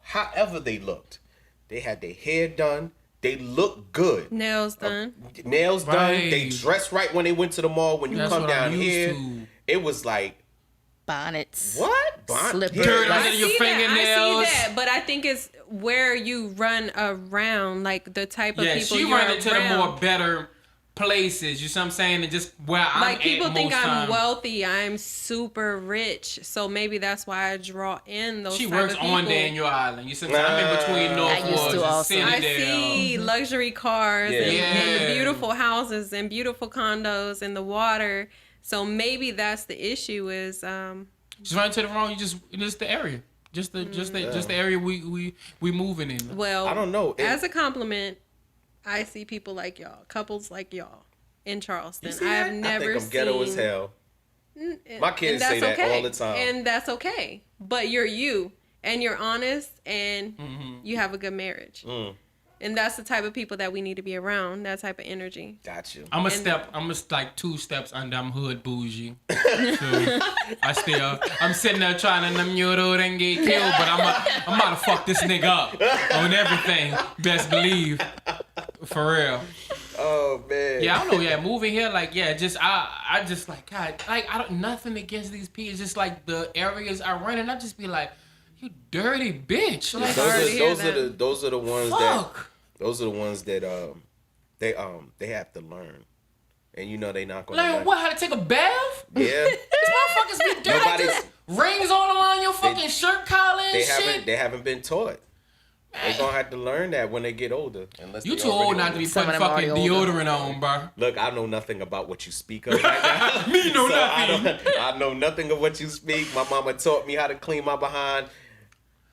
Speaker 4: however they looked, they had their hair done. They looked good.
Speaker 6: Nails done.
Speaker 4: Nails done.
Speaker 3: Right.
Speaker 4: They dressed right when they went to the mall. When you
Speaker 3: That's
Speaker 4: come
Speaker 3: what I'm
Speaker 4: down
Speaker 3: used
Speaker 4: here,
Speaker 3: to.
Speaker 4: it was like,
Speaker 5: Bonnets.
Speaker 4: what?
Speaker 5: Slippers.
Speaker 3: Dirt
Speaker 6: I
Speaker 3: under your
Speaker 6: see
Speaker 3: fingernails.
Speaker 6: that, but I think it's where you run around, like the type of
Speaker 3: Yeah,
Speaker 6: people
Speaker 3: she
Speaker 6: you're
Speaker 3: run into
Speaker 6: around.
Speaker 3: the more better places. You see what I'm saying? And just where I'm
Speaker 6: Like
Speaker 3: at
Speaker 6: people think
Speaker 3: most
Speaker 6: I'm
Speaker 3: time.
Speaker 6: wealthy, I'm super rich, so maybe that's why I draw in those.
Speaker 3: She
Speaker 6: type
Speaker 3: works
Speaker 6: of
Speaker 3: on
Speaker 6: people.
Speaker 3: Daniel Island. You see what I'm saying? I'm in between North
Speaker 5: I used
Speaker 3: Woods
Speaker 5: to
Speaker 3: and
Speaker 5: also.
Speaker 6: I
Speaker 3: Citydale.
Speaker 6: see luxury cars
Speaker 4: Yeah.
Speaker 6: and
Speaker 3: Yeah.
Speaker 6: beautiful houses and beautiful condos and the water. So maybe that's the issue is
Speaker 3: Just run to the wrong. Just the area. Just the area we moving in.
Speaker 6: well,
Speaker 4: I don't know.
Speaker 6: As a compliment, I see people like y'all, couples like y'all in Charleston.
Speaker 4: See
Speaker 6: I have
Speaker 4: that?
Speaker 6: never
Speaker 4: I think I'm ghetto as
Speaker 6: seen-
Speaker 4: hell.
Speaker 6: And
Speaker 4: My kids
Speaker 6: that's
Speaker 4: say that
Speaker 6: okay.
Speaker 4: all the time.
Speaker 6: And that's okay. But you're you and you're honest and you have a good marriage. And that's the type of people that we need to be around, that type of energy.
Speaker 4: Got you.
Speaker 3: I'm like 2 steps under. I'm hood bougie. So I'm sitting there trying to namuro and get killed, but I'm about to fuck this nigga up on everything. Best believe. For real.
Speaker 4: Oh man.
Speaker 3: Yeah, I don't know. Yeah, moving here, like, yeah, just I just like, God, like, I don't nothing against these people. It's just like the areas I run in, I just be like, you dirty bitch. Like,
Speaker 4: Those are the ones
Speaker 3: fuck.
Speaker 4: that they have to learn, and you know they not gonna
Speaker 3: Like,
Speaker 4: learn.
Speaker 3: what? How to take a bath?
Speaker 4: Yeah,
Speaker 3: These motherfuckers be dirty. Like, just rings all around your fucking shirt collar and shit.
Speaker 4: they haven't been taught. They're gonna have to learn that when they get older. Unless
Speaker 3: You
Speaker 4: they
Speaker 3: too
Speaker 4: already
Speaker 3: old not to be
Speaker 5: Some
Speaker 3: putting
Speaker 5: of them
Speaker 3: fucking
Speaker 5: already older.
Speaker 3: deodorant on, bro.
Speaker 4: Look, I know nothing about what you speak of right now.
Speaker 3: Me know
Speaker 4: So
Speaker 3: nothing.
Speaker 4: I know nothing of what you speak. My mama taught me how to clean my behind.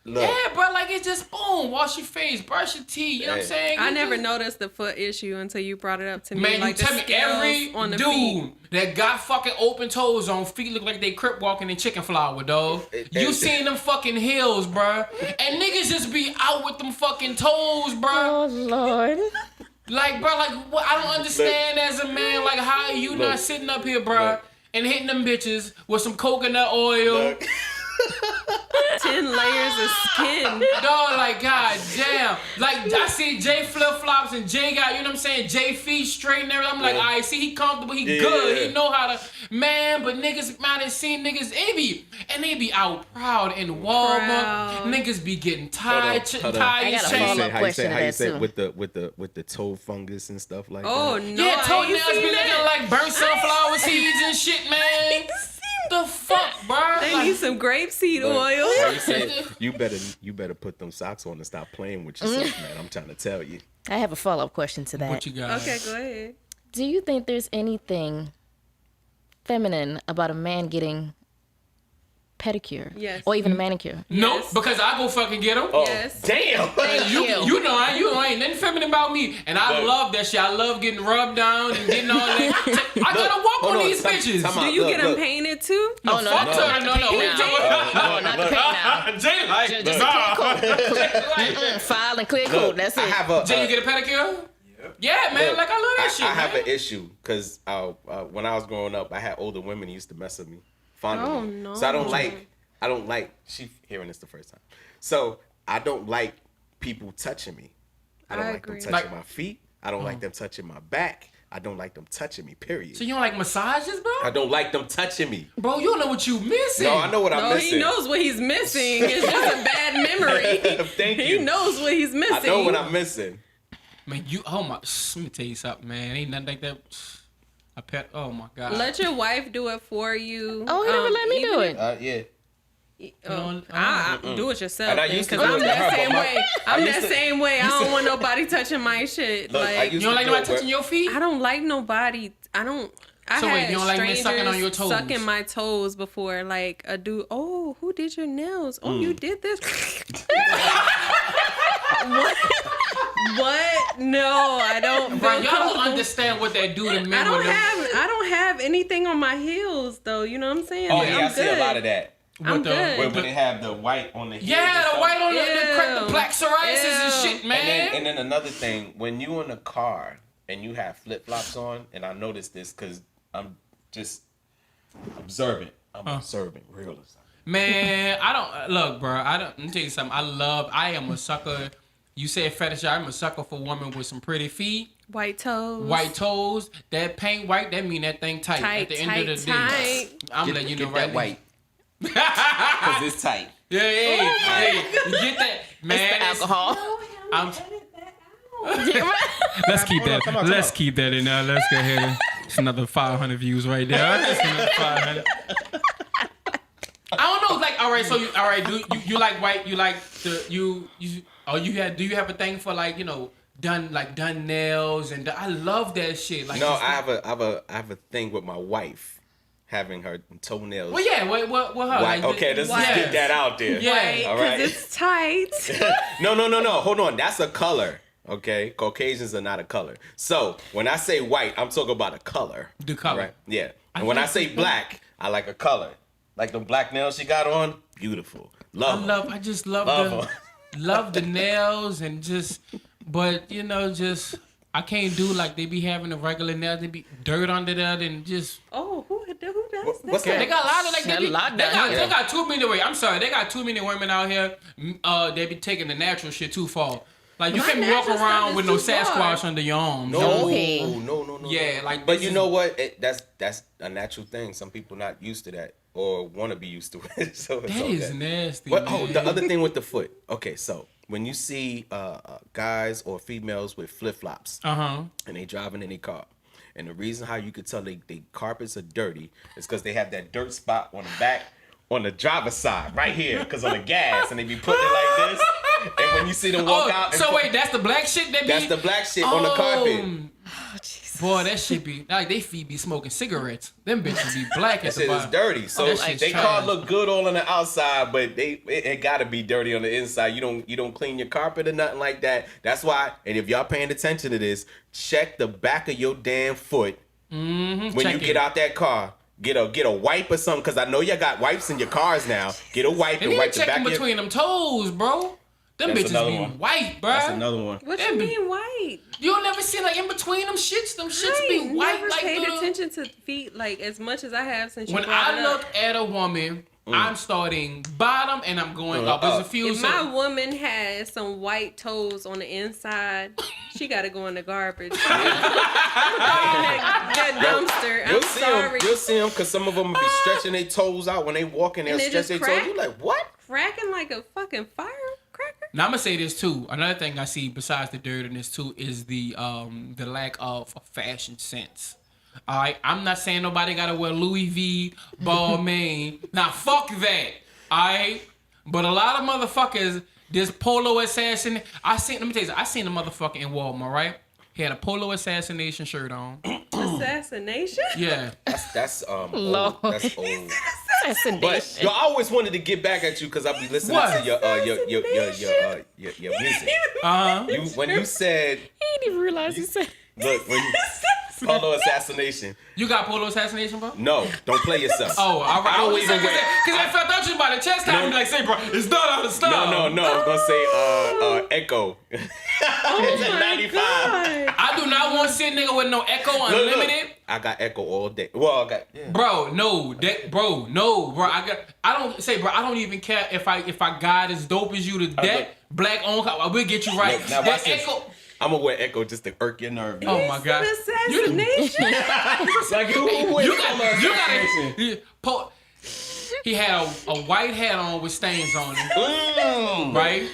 Speaker 4: Look,
Speaker 3: Yeah, bro, like, it's just, boom, wash your face, brush your teeth, you know what I'm
Speaker 4: Hey.
Speaker 3: saying?
Speaker 6: I
Speaker 3: You
Speaker 6: never
Speaker 3: just-
Speaker 6: noticed the foot issue until you brought it up to me.
Speaker 3: Man,
Speaker 6: like
Speaker 3: you tell
Speaker 6: the
Speaker 3: me
Speaker 6: scales
Speaker 3: every
Speaker 6: on the
Speaker 3: dude
Speaker 6: feet.
Speaker 3: that got fucking open toes on feet look like they crip walking in chicken flour, dog. You seen them fucking heels, bruh. And niggas just be out with them fucking toes, bruh.
Speaker 5: Oh, Lord.
Speaker 3: Like, bruh, like, what? I don't understand as a man, like, how you not sitting up here, bruh,
Speaker 4: Look.
Speaker 3: and hitting them bitches with some coconut oil.
Speaker 4: look.
Speaker 6: 10 layers of skin.
Speaker 3: Dog, like, god damn. Like, I see Jay flip-flops and Jay got, you know what I'm saying, Jay feet straight and everything. I'm like,
Speaker 4: Yeah.
Speaker 3: all right, see, he comfortable, he
Speaker 4: Yeah,
Speaker 3: good,
Speaker 4: yeah.
Speaker 3: he know how to, man, but niggas, man, I seen niggas, they be out proud in Walmart.
Speaker 6: Proud.
Speaker 3: Niggas be getting
Speaker 4: Hold
Speaker 3: tied,
Speaker 4: on.
Speaker 3: tied
Speaker 5: I got a
Speaker 3: chains.
Speaker 5: follow-up question to
Speaker 4: how you
Speaker 5: that,
Speaker 4: say
Speaker 5: too.
Speaker 4: with the toe fungus and stuff like
Speaker 6: Oh,
Speaker 4: that.
Speaker 6: no.
Speaker 3: Yeah,
Speaker 6: I ain't
Speaker 3: toenails be
Speaker 6: seen
Speaker 3: looking
Speaker 6: that.
Speaker 3: like burnt sunflower seeds and shit, man. The fuck, bro?
Speaker 6: They
Speaker 3: Like,
Speaker 6: need some grapeseed
Speaker 4: Look,
Speaker 6: oil.
Speaker 4: how you say, you better put them socks on and stop playing with yourself, man. I'm trying to tell you.
Speaker 5: I have a follow-up question to that.
Speaker 3: what you got?
Speaker 6: Okay, go ahead.
Speaker 5: Do you think there's anything feminine about a man getting pedicure?
Speaker 6: Yes.
Speaker 5: Or even a manicure?
Speaker 3: Nope,
Speaker 6: Yes.
Speaker 3: because I go fucking get them.
Speaker 4: Oh,
Speaker 6: Yes.
Speaker 4: damn.
Speaker 3: You know ain't nothing feminine about me, and I love that shit. I love getting rubbed down and getting all that. I gotta walk
Speaker 4: hold
Speaker 3: on
Speaker 4: on,
Speaker 3: these
Speaker 4: time-
Speaker 3: bitches.
Speaker 4: time
Speaker 6: Do
Speaker 4: out.
Speaker 6: you
Speaker 4: Look,
Speaker 6: get them
Speaker 4: look.
Speaker 6: painted too?
Speaker 5: Oh, no.
Speaker 3: Fuck
Speaker 5: no.
Speaker 3: her, no.
Speaker 5: No, not the paint now.
Speaker 3: Jay like
Speaker 5: Just file and clear coat. That's it.
Speaker 4: I have a.
Speaker 3: Jay, you get a pedicure? Yeah, man.
Speaker 4: Look,
Speaker 3: like I love that shit.
Speaker 4: I have
Speaker 3: man.
Speaker 4: an issue because when I was growing up, I had older women who used to mess with me, fondle me.
Speaker 6: no.
Speaker 4: So I don't like. She hearing this the first time. So I don't like people touching me. I don't
Speaker 6: I
Speaker 4: like them
Speaker 6: agree.
Speaker 4: touching
Speaker 3: Like-
Speaker 4: my feet. I don't like them touching my back. I don't like them touching me. Period.
Speaker 3: So you don't like massages, bro?
Speaker 4: I don't like them touching me.
Speaker 3: Bro, you don't know what you missing.
Speaker 4: No, I know what I'm
Speaker 6: No,
Speaker 4: missing.
Speaker 6: he knows what he's missing. It's just a bad memory.
Speaker 4: Thank
Speaker 6: He
Speaker 4: you.
Speaker 6: knows what he's missing.
Speaker 4: I know what I'm missing.
Speaker 3: Man, let me tell you something, man. Ain't nothing like that. Oh my God.
Speaker 6: Let your wife do it for you.
Speaker 5: Oh, he never let me do it.
Speaker 4: Yeah.
Speaker 6: Do it yourself.
Speaker 4: And I used to
Speaker 6: Because
Speaker 4: do
Speaker 6: I'm
Speaker 4: it to her,
Speaker 6: that
Speaker 4: but
Speaker 6: same
Speaker 4: my-
Speaker 6: way.
Speaker 4: I
Speaker 6: I'm
Speaker 4: used
Speaker 6: that
Speaker 4: to-
Speaker 6: same way. I don't want nobody touching my shit.
Speaker 4: Look, I
Speaker 6: like
Speaker 4: used
Speaker 3: You don't
Speaker 4: to
Speaker 3: like
Speaker 4: do
Speaker 3: nobody
Speaker 4: it where-
Speaker 3: touching your feet?
Speaker 6: I don't like nobody. I
Speaker 3: So wait,
Speaker 6: had
Speaker 3: you don't like men sucking on your
Speaker 6: strangers
Speaker 3: toes?
Speaker 6: Sucking my toes before, like a dude. Oh, who did your nails? Oh, you did this. What? No, I don't.
Speaker 3: Bro,
Speaker 6: feel
Speaker 3: y'all don't
Speaker 6: comfortable.
Speaker 3: understand what that do to men.
Speaker 6: I don't
Speaker 3: with them-
Speaker 6: have anything on my heels though. You know what I'm saying?
Speaker 4: Oh
Speaker 6: Like,
Speaker 4: yeah,
Speaker 6: I'm
Speaker 4: I see a
Speaker 6: good.
Speaker 4: lot of that.
Speaker 6: I'm good.
Speaker 4: When they have the white on the heels
Speaker 3: Yeah,
Speaker 4: and
Speaker 3: the
Speaker 4: stuff.
Speaker 3: white on the
Speaker 6: Ew.
Speaker 3: black psoriasis and
Speaker 6: Ew.
Speaker 3: shit, man.
Speaker 4: And then another thing, when you in the car and you have flip flops on, and I noticed this because I'm just observant. I'm observant, real observant.
Speaker 3: Man, I don't look, bro. Let me tell you something. I am a sucker. You said fetish. I'm a sucker for women with some pretty feet,
Speaker 6: White toes.
Speaker 3: white toes. That paint white, that mean that thing tight.
Speaker 6: Tight,
Speaker 3: At the end of the
Speaker 6: tight,
Speaker 3: day, I'm letting you know right now.
Speaker 4: Because it's tight.
Speaker 3: Yeah, hey, you get that, man.
Speaker 5: It's the alcohol.
Speaker 3: I'm, let's keep that. Let's keep that in there. Let's go ahead and it's another 500 views right there. That's another 500. I don't know. Like, all right. So, do you like white? You like the you? Oh, do you have a thing for like done nails and I love that shit. Like,
Speaker 4: No,
Speaker 3: just-
Speaker 4: I have a thing with my wife having her toenails.
Speaker 3: Well, yeah. What her?
Speaker 4: White. Okay, let's just get that out there.
Speaker 3: Yeah.
Speaker 4: All right.
Speaker 6: Because it's tight.
Speaker 4: No. Hold on. That's a color. Okay, Caucasians are not a color. So when I say white, I'm talking about a color.
Speaker 3: The color.
Speaker 4: Right? Yeah. And when I say black, I like a color. Like the black nails she got on, beautiful.
Speaker 3: I just love
Speaker 4: Love
Speaker 3: love the nails and but I can't do like they be having the regular nails. They be dirt under that and just.
Speaker 6: Oh, who does that?
Speaker 4: What's that?
Speaker 3: They got a lot of like
Speaker 5: They
Speaker 3: they got too many. Wait, I'm sorry. They got too many women out here. They be taking the natural shit too far. Like you can't walk
Speaker 6: natural
Speaker 3: around
Speaker 6: stuff
Speaker 3: with
Speaker 6: is
Speaker 3: no
Speaker 6: too far.
Speaker 3: Sasquatch under your arms.
Speaker 4: No.
Speaker 5: Okay.
Speaker 3: Yeah, like.
Speaker 4: But
Speaker 3: this
Speaker 4: you
Speaker 3: is-
Speaker 4: know what? That's a natural thing. Some people not used to that or want to be used to it. So it's
Speaker 3: That
Speaker 4: okay.
Speaker 3: is nasty.
Speaker 4: But
Speaker 3: man.
Speaker 4: the other thing with the foot. Okay, so when you see guys or females with flip flops and they driving in their car, and the reason how you could tell they carpets are dirty is because they have that dirt spot on the back on the driver's side right here because on the gas and they be putting it like this. And when you see them walk out, and
Speaker 3: so wait, that's the black shit that be.
Speaker 4: that's the black shit on the carpet.
Speaker 3: Boy, that shit be like they feet be smoking cigarettes. Them bitches be black
Speaker 4: That
Speaker 3: at the
Speaker 4: shit is
Speaker 3: bottom.
Speaker 4: dirty. So
Speaker 3: that shit's
Speaker 4: they
Speaker 3: trash.
Speaker 4: car look good all on the outside, but it gotta be dirty on the inside. You don't clean your carpet or nothing like that. That's why. And if y'all paying attention to this, check the back of your damn foot when
Speaker 3: check
Speaker 4: you
Speaker 3: it.
Speaker 4: get out that car. Get a wipe or something, because I know y'all got wipes in your cars now. Get a wipe
Speaker 3: And
Speaker 4: and
Speaker 3: then
Speaker 4: wipe the back
Speaker 3: checking
Speaker 4: of your.
Speaker 3: between them toes, bro. Them
Speaker 4: That's
Speaker 3: bitches
Speaker 4: another
Speaker 3: be
Speaker 4: one.
Speaker 3: white, bro.
Speaker 4: That's another one.
Speaker 6: What
Speaker 3: Them
Speaker 6: you
Speaker 3: be-
Speaker 6: mean white?
Speaker 3: You don't never see like in between them shits. Them shits
Speaker 6: I
Speaker 3: be
Speaker 6: ain't
Speaker 3: white
Speaker 6: never
Speaker 3: like
Speaker 6: paid
Speaker 3: little.
Speaker 6: attention to feet like as much as I have since you
Speaker 3: When
Speaker 6: brought
Speaker 3: I
Speaker 6: it
Speaker 3: look
Speaker 6: up.
Speaker 3: at a woman, I'm starting bottom and I'm going up. There's a few.
Speaker 6: If my woman has some white toes on the inside, she got to go in the garbage. that dumpster.
Speaker 4: You'll
Speaker 6: I'm
Speaker 4: see
Speaker 6: sorry.
Speaker 4: them. You'll see them because some of them be stretching their toes out when they walk and they'll
Speaker 6: And they
Speaker 4: stretch
Speaker 6: just
Speaker 4: their toes.
Speaker 6: crack?
Speaker 4: You like what?
Speaker 6: Cracking like a fucking firecracker.
Speaker 3: Now I'm gonna say this too. Another thing I see besides the dirtiness too is the lack of fashion sense. All right, I'm not saying nobody gotta wear Louis V, Balmain. Now fuck that. All right, but a lot of motherfuckers, this polo assassin. Let me tell you, I seen a motherfucker in Walmart. Right, he had a polo assassination shirt on.
Speaker 6: Assassination?
Speaker 3: Yeah.
Speaker 4: That's
Speaker 5: Lord.
Speaker 4: old. That's old. But
Speaker 5: Assassination.
Speaker 4: yo, I always wanted to get back at you because I be listening
Speaker 3: What?
Speaker 4: to your music. When you said,
Speaker 5: I didn't even realize you said.
Speaker 4: look, when you polo assassination.
Speaker 3: You got polo assassination, bro?
Speaker 4: No, don't play yourself.
Speaker 3: Oh, all right.
Speaker 4: I don't even wear.
Speaker 3: Because I thought you was about to chest time.
Speaker 4: No.
Speaker 3: Like, say, bro, it's not out of style.
Speaker 4: No. I was gonna say Echo. It's at 95.
Speaker 6: God.
Speaker 3: I do not want to see a nigga with no Echo Unlimited.
Speaker 4: Look. I got Echo all day. Well, I got
Speaker 3: Bro, no, bro. I don't even care if I got as dope as you to that black on. I will get you right.
Speaker 4: Look, now
Speaker 3: that
Speaker 4: watch this.
Speaker 3: Echo.
Speaker 4: I'm gonna wear Echo just to irk your nerve.
Speaker 3: Oh my god.
Speaker 6: Assassination?
Speaker 4: Like who wears
Speaker 3: You gotta. He had a white hat on with stains on it. Right?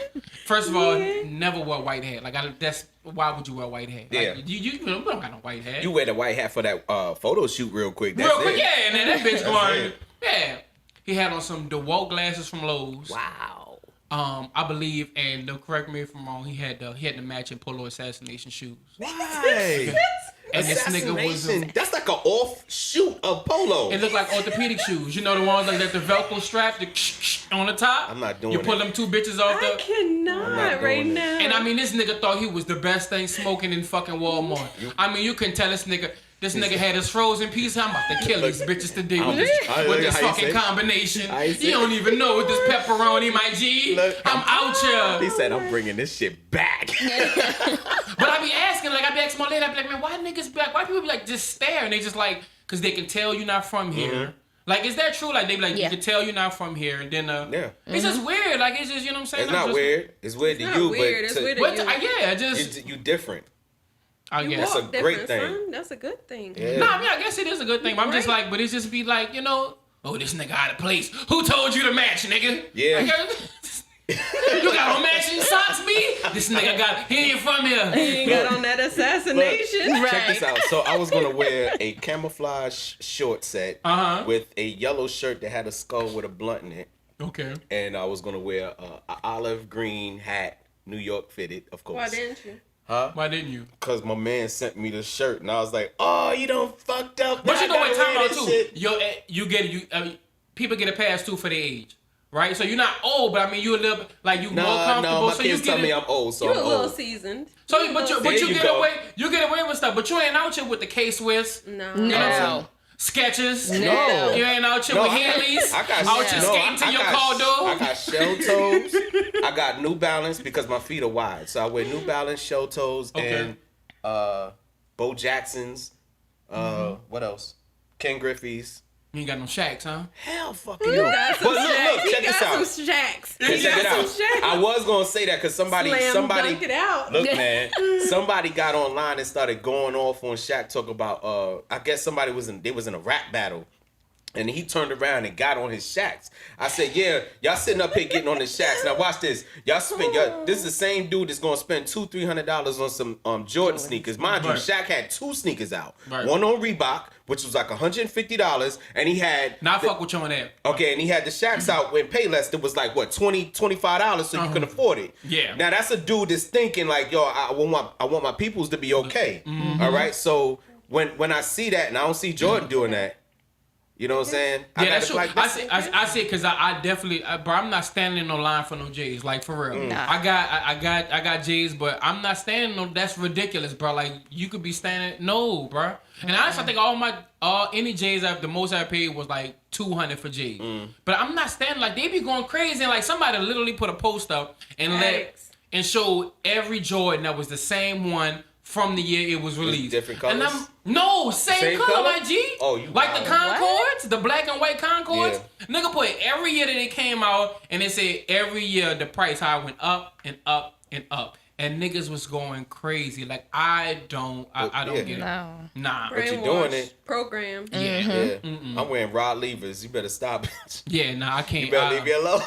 Speaker 3: First of all, never wear a white hat. Like that's why would you wear a white hat? Like,
Speaker 4: Yeah.
Speaker 3: You don't got no white hat.
Speaker 4: You wear the white hat for that photo shoot real quick. That's
Speaker 3: Real quick,
Speaker 4: it.
Speaker 3: yeah, and then that bitch
Speaker 4: That's
Speaker 3: going,
Speaker 4: it.
Speaker 3: yeah. He had on some DeWalt glasses from Lowe's.
Speaker 4: Wow.
Speaker 3: I believe, and don't correct me if I'm wrong. He had the matching polo assassination shoes.
Speaker 4: Why?
Speaker 3: And this nigga was.
Speaker 4: That's like an offshoot of polo.
Speaker 3: It looked like orthopedic shoes. You know the ones like that the Velcro strap on the top.
Speaker 4: I'm not doing
Speaker 3: You pull
Speaker 4: it.
Speaker 3: them two bitches off
Speaker 6: I
Speaker 3: the.
Speaker 6: cannot
Speaker 4: not
Speaker 6: right
Speaker 4: doing it.
Speaker 6: now.
Speaker 3: And I mean, this nigga thought he was the best thing smoking in fucking Walmart. I mean, you can tell this nigga had his frozen pizza. I'm about to kill these bitches today with this
Speaker 4: How you
Speaker 3: fucking
Speaker 4: say?
Speaker 3: combination.
Speaker 4: How you say?
Speaker 3: You don't even know with this pepperoni, my G.
Speaker 4: Look,
Speaker 3: I'm out
Speaker 4: He
Speaker 3: here.
Speaker 4: said, I'm bringing this shit back.
Speaker 3: But I be asking my lady, I be like, man, why niggas back? Why people be like, just stare? And they just like, because they can tell you're not from here.
Speaker 4: Mm-hmm.
Speaker 3: Like, is that true? Like, they be like,
Speaker 5: Yeah.
Speaker 3: you can tell you're not from here. And then,
Speaker 4: Yeah.
Speaker 3: it's just weird. Like, it's just, you know what I'm saying?
Speaker 4: It's
Speaker 3: I'm
Speaker 4: not
Speaker 3: just,
Speaker 4: weird. It's weird to
Speaker 6: not
Speaker 4: you,
Speaker 6: weird.
Speaker 4: but
Speaker 6: It's weird to
Speaker 3: What?
Speaker 6: you.
Speaker 3: Yeah, just,
Speaker 4: you different.
Speaker 3: I
Speaker 6: You
Speaker 3: guess.
Speaker 4: That's
Speaker 6: walk
Speaker 4: a great
Speaker 6: different,
Speaker 4: thing.
Speaker 6: son. That's a good thing.
Speaker 4: Yeah.
Speaker 3: No, I mean, I guess it is a good thing. But I'm just like, but it's just be like, you know, oh, this nigga out of place. Who told you to match, nigga?
Speaker 4: Yeah.
Speaker 3: You got on matching socks, B? This nigga he ain't from here.
Speaker 6: You ain't got on that assassination.
Speaker 4: Check this out. So I was gonna wear a camouflage short set with a yellow shirt that had a skull with a blunt in it,
Speaker 3: Okay.
Speaker 4: and I was gonna wear a olive green hat, New York fitted, of course.
Speaker 6: Why didn't you?
Speaker 3: Why didn't you?
Speaker 4: Cause my man sent me the shirt, and I was like, "Oh, you done fucked up."
Speaker 3: But
Speaker 4: Now
Speaker 3: you know
Speaker 4: I
Speaker 3: what
Speaker 4: gotta
Speaker 3: time
Speaker 4: wear
Speaker 3: out
Speaker 4: this
Speaker 3: too?
Speaker 4: shit.
Speaker 3: People get a pass too for their age, right? So you're not old, but I mean you a little bit like you more
Speaker 4: No,
Speaker 3: comfortable.
Speaker 4: my
Speaker 3: so
Speaker 4: kids
Speaker 3: you
Speaker 4: tell
Speaker 3: get
Speaker 4: me
Speaker 3: it.
Speaker 4: I'm old, so
Speaker 6: You're
Speaker 4: I'm
Speaker 6: a little
Speaker 4: old.
Speaker 6: seasoned.
Speaker 3: So
Speaker 6: You're a
Speaker 3: but
Speaker 6: little
Speaker 3: you
Speaker 4: you
Speaker 3: get
Speaker 4: go.
Speaker 3: away. You get away with stuff, but you ain't out here with the K-Swiss,
Speaker 6: No.
Speaker 5: No.
Speaker 3: Sketches.
Speaker 4: No.
Speaker 3: You ain't out here
Speaker 4: No,
Speaker 3: with
Speaker 4: I got-
Speaker 3: Heelys.
Speaker 4: I got
Speaker 3: out here skating to your car door.
Speaker 4: I got shell toes. I got New Balance because my feet are wide, so I wear New Balance shell toes
Speaker 3: Okay.
Speaker 4: and Bo Jacksons. What else? Ken Griffey's.
Speaker 3: You ain't got no shacks, huh?
Speaker 4: Hell fucking no. But
Speaker 6: Some
Speaker 4: look,
Speaker 6: shacks.
Speaker 4: check
Speaker 6: He
Speaker 4: this
Speaker 6: got
Speaker 4: out.
Speaker 6: some shacks.
Speaker 4: Check
Speaker 6: He
Speaker 4: it
Speaker 6: got
Speaker 4: out.
Speaker 6: some shacks.
Speaker 4: I was gonna say that because somebody
Speaker 6: Dunk it out.
Speaker 4: look, man, somebody got online and started going off on Shaq talk about I guess somebody was in a rap battle. And he turned around and got on his Shaqs. I said, yeah, y'all sitting up here getting on the Shaqs. Now watch this. This is the same dude that's gonna spend $200-300 on some Jordan sneakers. Mind you,
Speaker 3: Right.
Speaker 4: Shaq had 2 sneakers out.
Speaker 3: Right.
Speaker 4: One on Reebok, which was like $150, and he had
Speaker 3: Now I fuck with you on that.
Speaker 4: okay, and he had the Shaqs out with Payless that was like what $20-25, so you can afford it.
Speaker 3: Yeah.
Speaker 4: Now that's a dude that's thinking like, yo, I want my peoples to be okay. All right. So when I see that and I don't see Jordan doing that, you know what I'm saying?
Speaker 3: Yeah, that's true.
Speaker 4: like,
Speaker 3: I see, because I definitely, bro. I'm not standing in no line for no J's, like for real.
Speaker 5: Nah.
Speaker 3: I got J's, but I'm not standing no. That's ridiculous, bro. Like you could be standing, no, bro. And honestly, I think any J's the most I paid was like $200 for J's. But I'm not standing like they be going crazy. And like somebody literally put a post up and showed every Jordan that was the same one from the year it was released.
Speaker 4: different
Speaker 3: And
Speaker 4: colors?
Speaker 3: same color,
Speaker 4: color?
Speaker 3: my G.
Speaker 4: Oh, you
Speaker 3: like the
Speaker 4: wild.
Speaker 3: Concords, the black and white Concords. Nigga put every year that it came out, and it said every year the price high went up and up and up. And niggas was going crazy. Like I don't get it.
Speaker 5: No.
Speaker 3: Nah.
Speaker 4: But you doing it.
Speaker 6: Program.
Speaker 3: Yeah.
Speaker 4: Yeah. I'm wearing Rod Levers. You better stop it.
Speaker 3: Yeah, nah, I can't.
Speaker 4: You better leave me alone.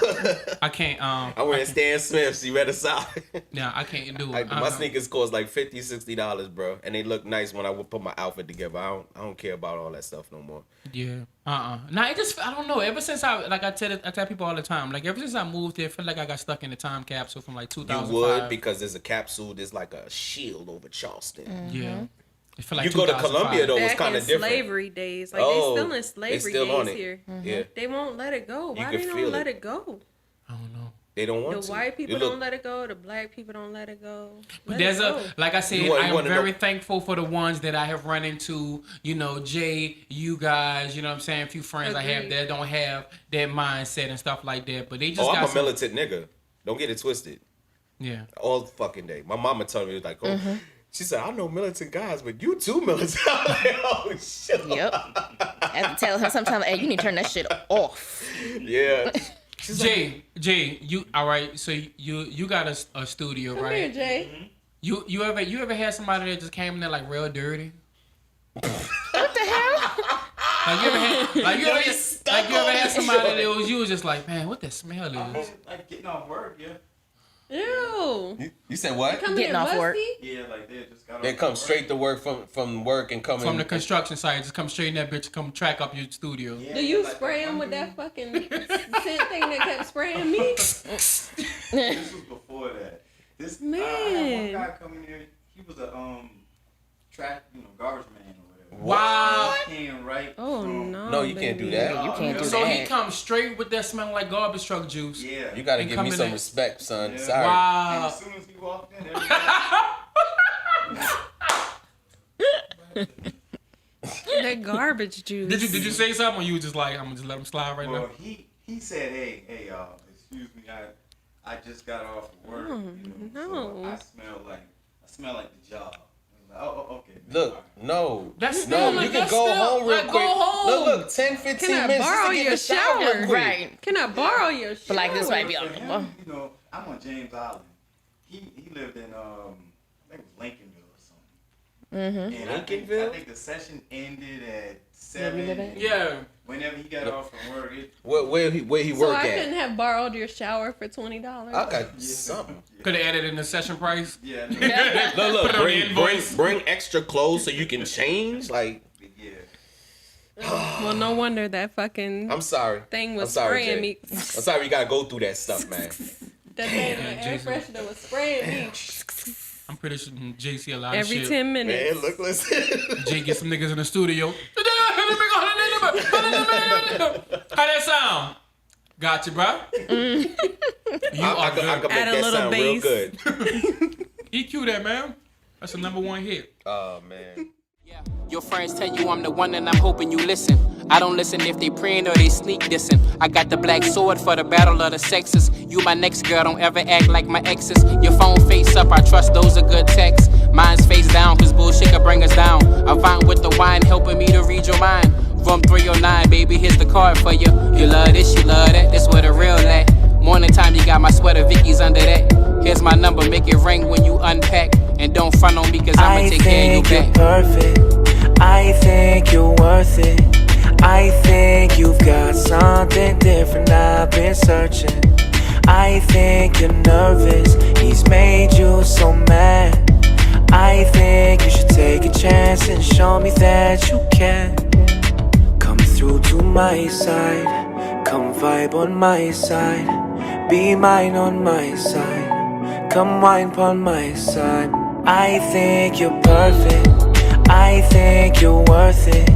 Speaker 3: I can't.
Speaker 4: I'm wearing Stan Smiths. You better stop.
Speaker 3: Nah, I can't do it.
Speaker 4: My sneakers cost like $50-$60, bro, and they look nice when I would put my outfit together. I don't care about all that stuff no more.
Speaker 3: Yeah. Nah, it just, I don't know. Ever since I tell people all the time, like ever since I moved here, I feel like I got stuck in the time capsule from like 2005.
Speaker 4: You would, because there's a capsule. There's like a shield over Charleston.
Speaker 3: Yeah. I feel like
Speaker 4: You go to
Speaker 3: 2005.
Speaker 4: Colombia though, it's
Speaker 6: Back
Speaker 4: kind
Speaker 6: in
Speaker 4: of different.
Speaker 6: slavery days, like
Speaker 4: Oh,
Speaker 6: they still in
Speaker 4: they
Speaker 6: slavery
Speaker 4: still on
Speaker 6: days
Speaker 4: it.
Speaker 6: here.
Speaker 4: Yeah,
Speaker 6: They won't let it go. Why
Speaker 4: can
Speaker 6: they
Speaker 4: feel
Speaker 6: don't
Speaker 4: it.
Speaker 6: let it go?
Speaker 3: I don't know.
Speaker 4: they don't want
Speaker 6: The
Speaker 4: to.
Speaker 6: white people
Speaker 4: You look-
Speaker 6: don't let it go. The black people don't let it go.
Speaker 3: But
Speaker 6: Let
Speaker 3: there's
Speaker 6: it go.
Speaker 3: like I said,
Speaker 4: You
Speaker 3: I am
Speaker 4: wanna
Speaker 3: very
Speaker 4: know-
Speaker 3: thankful for the ones that I have run into. You know, Jay, you guys. You know what I'm saying? A few friends I have
Speaker 6: Agreed.
Speaker 3: that don't have that mindset and stuff like that. But they just
Speaker 4: Oh,
Speaker 3: got
Speaker 4: I'm a
Speaker 3: some,
Speaker 4: militant nigga. Don't get it twisted.
Speaker 3: yeah.
Speaker 4: All the fucking day. My mama told me, like, oh, she said, I know militant guys, but you too militant. I'm like, oh, shit.
Speaker 5: Yep. I have to tell her sometimes, hey, you need to turn that shit off.
Speaker 4: Yeah.
Speaker 3: Jay, you all right? So you got a studio,
Speaker 6: Come
Speaker 3: right?
Speaker 6: here, Jay.
Speaker 3: You ever had somebody that just came in there like real dirty?
Speaker 5: What the hell?
Speaker 3: Like you ever had somebody that was just like, man, what that smell is?
Speaker 7: Like getting off work, yeah.
Speaker 6: Ew.
Speaker 4: You said what?
Speaker 6: Come
Speaker 5: Getting
Speaker 6: here,
Speaker 5: off work.
Speaker 6: musty?
Speaker 7: Yeah, like they just got
Speaker 4: They
Speaker 7: off
Speaker 4: come
Speaker 7: work.
Speaker 4: straight to work from work and come
Speaker 3: From
Speaker 4: in.
Speaker 3: the construction site, just come straight in that bitch, come track up your studio.
Speaker 7: Yeah,
Speaker 6: Do you
Speaker 7: like
Speaker 6: spray them with that fucking scent thing that kept spraying me?
Speaker 7: This was before that. This I had one guy come in here. He was a track, garbage man or whatever.
Speaker 3: Wow.
Speaker 7: He came right.
Speaker 6: Oh
Speaker 7: from,
Speaker 6: no.
Speaker 4: No, you can't do that.
Speaker 5: You can't do
Speaker 3: So
Speaker 5: that.
Speaker 3: he comes straight with that smell like garbage truck juice.
Speaker 7: Yeah.
Speaker 4: You gotta
Speaker 3: And
Speaker 4: give me
Speaker 3: coming
Speaker 4: some
Speaker 3: in.
Speaker 4: respect, son.
Speaker 7: Yeah.
Speaker 4: Sorry.
Speaker 7: And
Speaker 3: Wow.
Speaker 7: as soon as he walked in, everybody.
Speaker 6: That garbage juice.
Speaker 3: Did you say something, or you was just like, I'm gonna just let him slide right
Speaker 7: Well,
Speaker 3: now?
Speaker 7: he said, hey, y'all, excuse me, I just got off of work.
Speaker 6: no.
Speaker 7: So I smell like the job. I was like, oh, okay.
Speaker 4: Look, no.
Speaker 3: That's
Speaker 4: No,
Speaker 3: still
Speaker 4: you can
Speaker 3: that's
Speaker 4: go
Speaker 3: still-
Speaker 4: home real
Speaker 3: like,
Speaker 4: quick.
Speaker 3: Go home.
Speaker 4: Look, 10, 15
Speaker 6: Can I
Speaker 4: minutes just
Speaker 6: borrow
Speaker 4: to get in
Speaker 6: your
Speaker 4: the shower real
Speaker 6: shower?
Speaker 4: quick.
Speaker 5: Right.
Speaker 6: Can I borrow your shower?
Speaker 5: But like this might be
Speaker 7: For
Speaker 5: on.
Speaker 7: him, I'm on James Island. He lived in I think it was Lincolnville or something. And
Speaker 4: Lincolnville?
Speaker 7: I think the session ended at 7.
Speaker 5: you live at?
Speaker 3: Yeah.
Speaker 7: Whenever he got off from work,
Speaker 4: Where he
Speaker 6: So
Speaker 4: work
Speaker 6: I
Speaker 4: at?
Speaker 6: couldn't have borrowed your shower for $20.
Speaker 4: I got something.
Speaker 3: Could have added in the session price.
Speaker 7: yeah,
Speaker 4: Look,
Speaker 3: Put it on the invoice.
Speaker 4: bring extra clothes so you can change. Like,
Speaker 7: yeah.
Speaker 6: Well, no wonder that fucking
Speaker 4: I'm sorry.
Speaker 6: thing was
Speaker 4: I'm sorry,
Speaker 6: spraying
Speaker 4: Jay.
Speaker 6: me.
Speaker 4: I'm sorry you gotta go through that stuff, man.
Speaker 6: That thing, the air
Speaker 3: Jason.
Speaker 6: freshener was spraying me
Speaker 3: I'm pretty sure JC a lot of
Speaker 6: every
Speaker 3: shit.
Speaker 6: 10 minutes.
Speaker 4: Man, look, listen.
Speaker 3: Jay get some niggas in the studio. How that sound? Got you, bro. You
Speaker 4: I
Speaker 3: are
Speaker 4: can
Speaker 3: good.
Speaker 4: make
Speaker 6: Add a
Speaker 4: that
Speaker 6: little
Speaker 4: sound real
Speaker 6: bass.
Speaker 4: good.
Speaker 3: EQ that, man. That's the #1 hit.
Speaker 4: Oh man.
Speaker 8: Your friends tell you I'm the one and I'm hoping you listen. I don't listen if they praying or they sneak dissing. I got the black sword for the battle of the sexes. You my next girl, don't ever act like my exes. Your phone face up, I trust those are good texts. Mine's face down, cause bullshit can bring us down. I'm fine with the wine, helping me to read your mind. Room 309, baby, here's the card for you. You love this, you love that, this where the real at. Morning time, you got my sweater, Vicky's under that. Here's my number, make it ring when you unpack. And don't front on me, cause I'ma take care of you back.
Speaker 2: Perfect. I think you're worth it. I think you've got something different. I've been searching. I think you're nervous. He's made you so mad. I think you should take a chance and show me that you can. Come through to my side. Come vibe on my side. Be mine on my side. Come wine upon my side. I think you're perfect. I think you're worth it.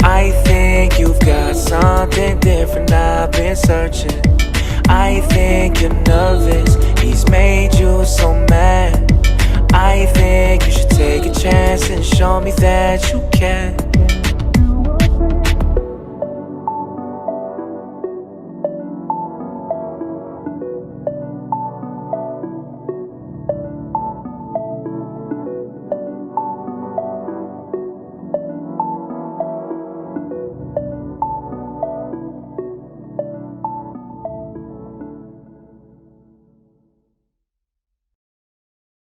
Speaker 2: I think you've got something different. I've been searching. I think you're nervous. He's made you so mad. I think you should take a chance and show me that you can.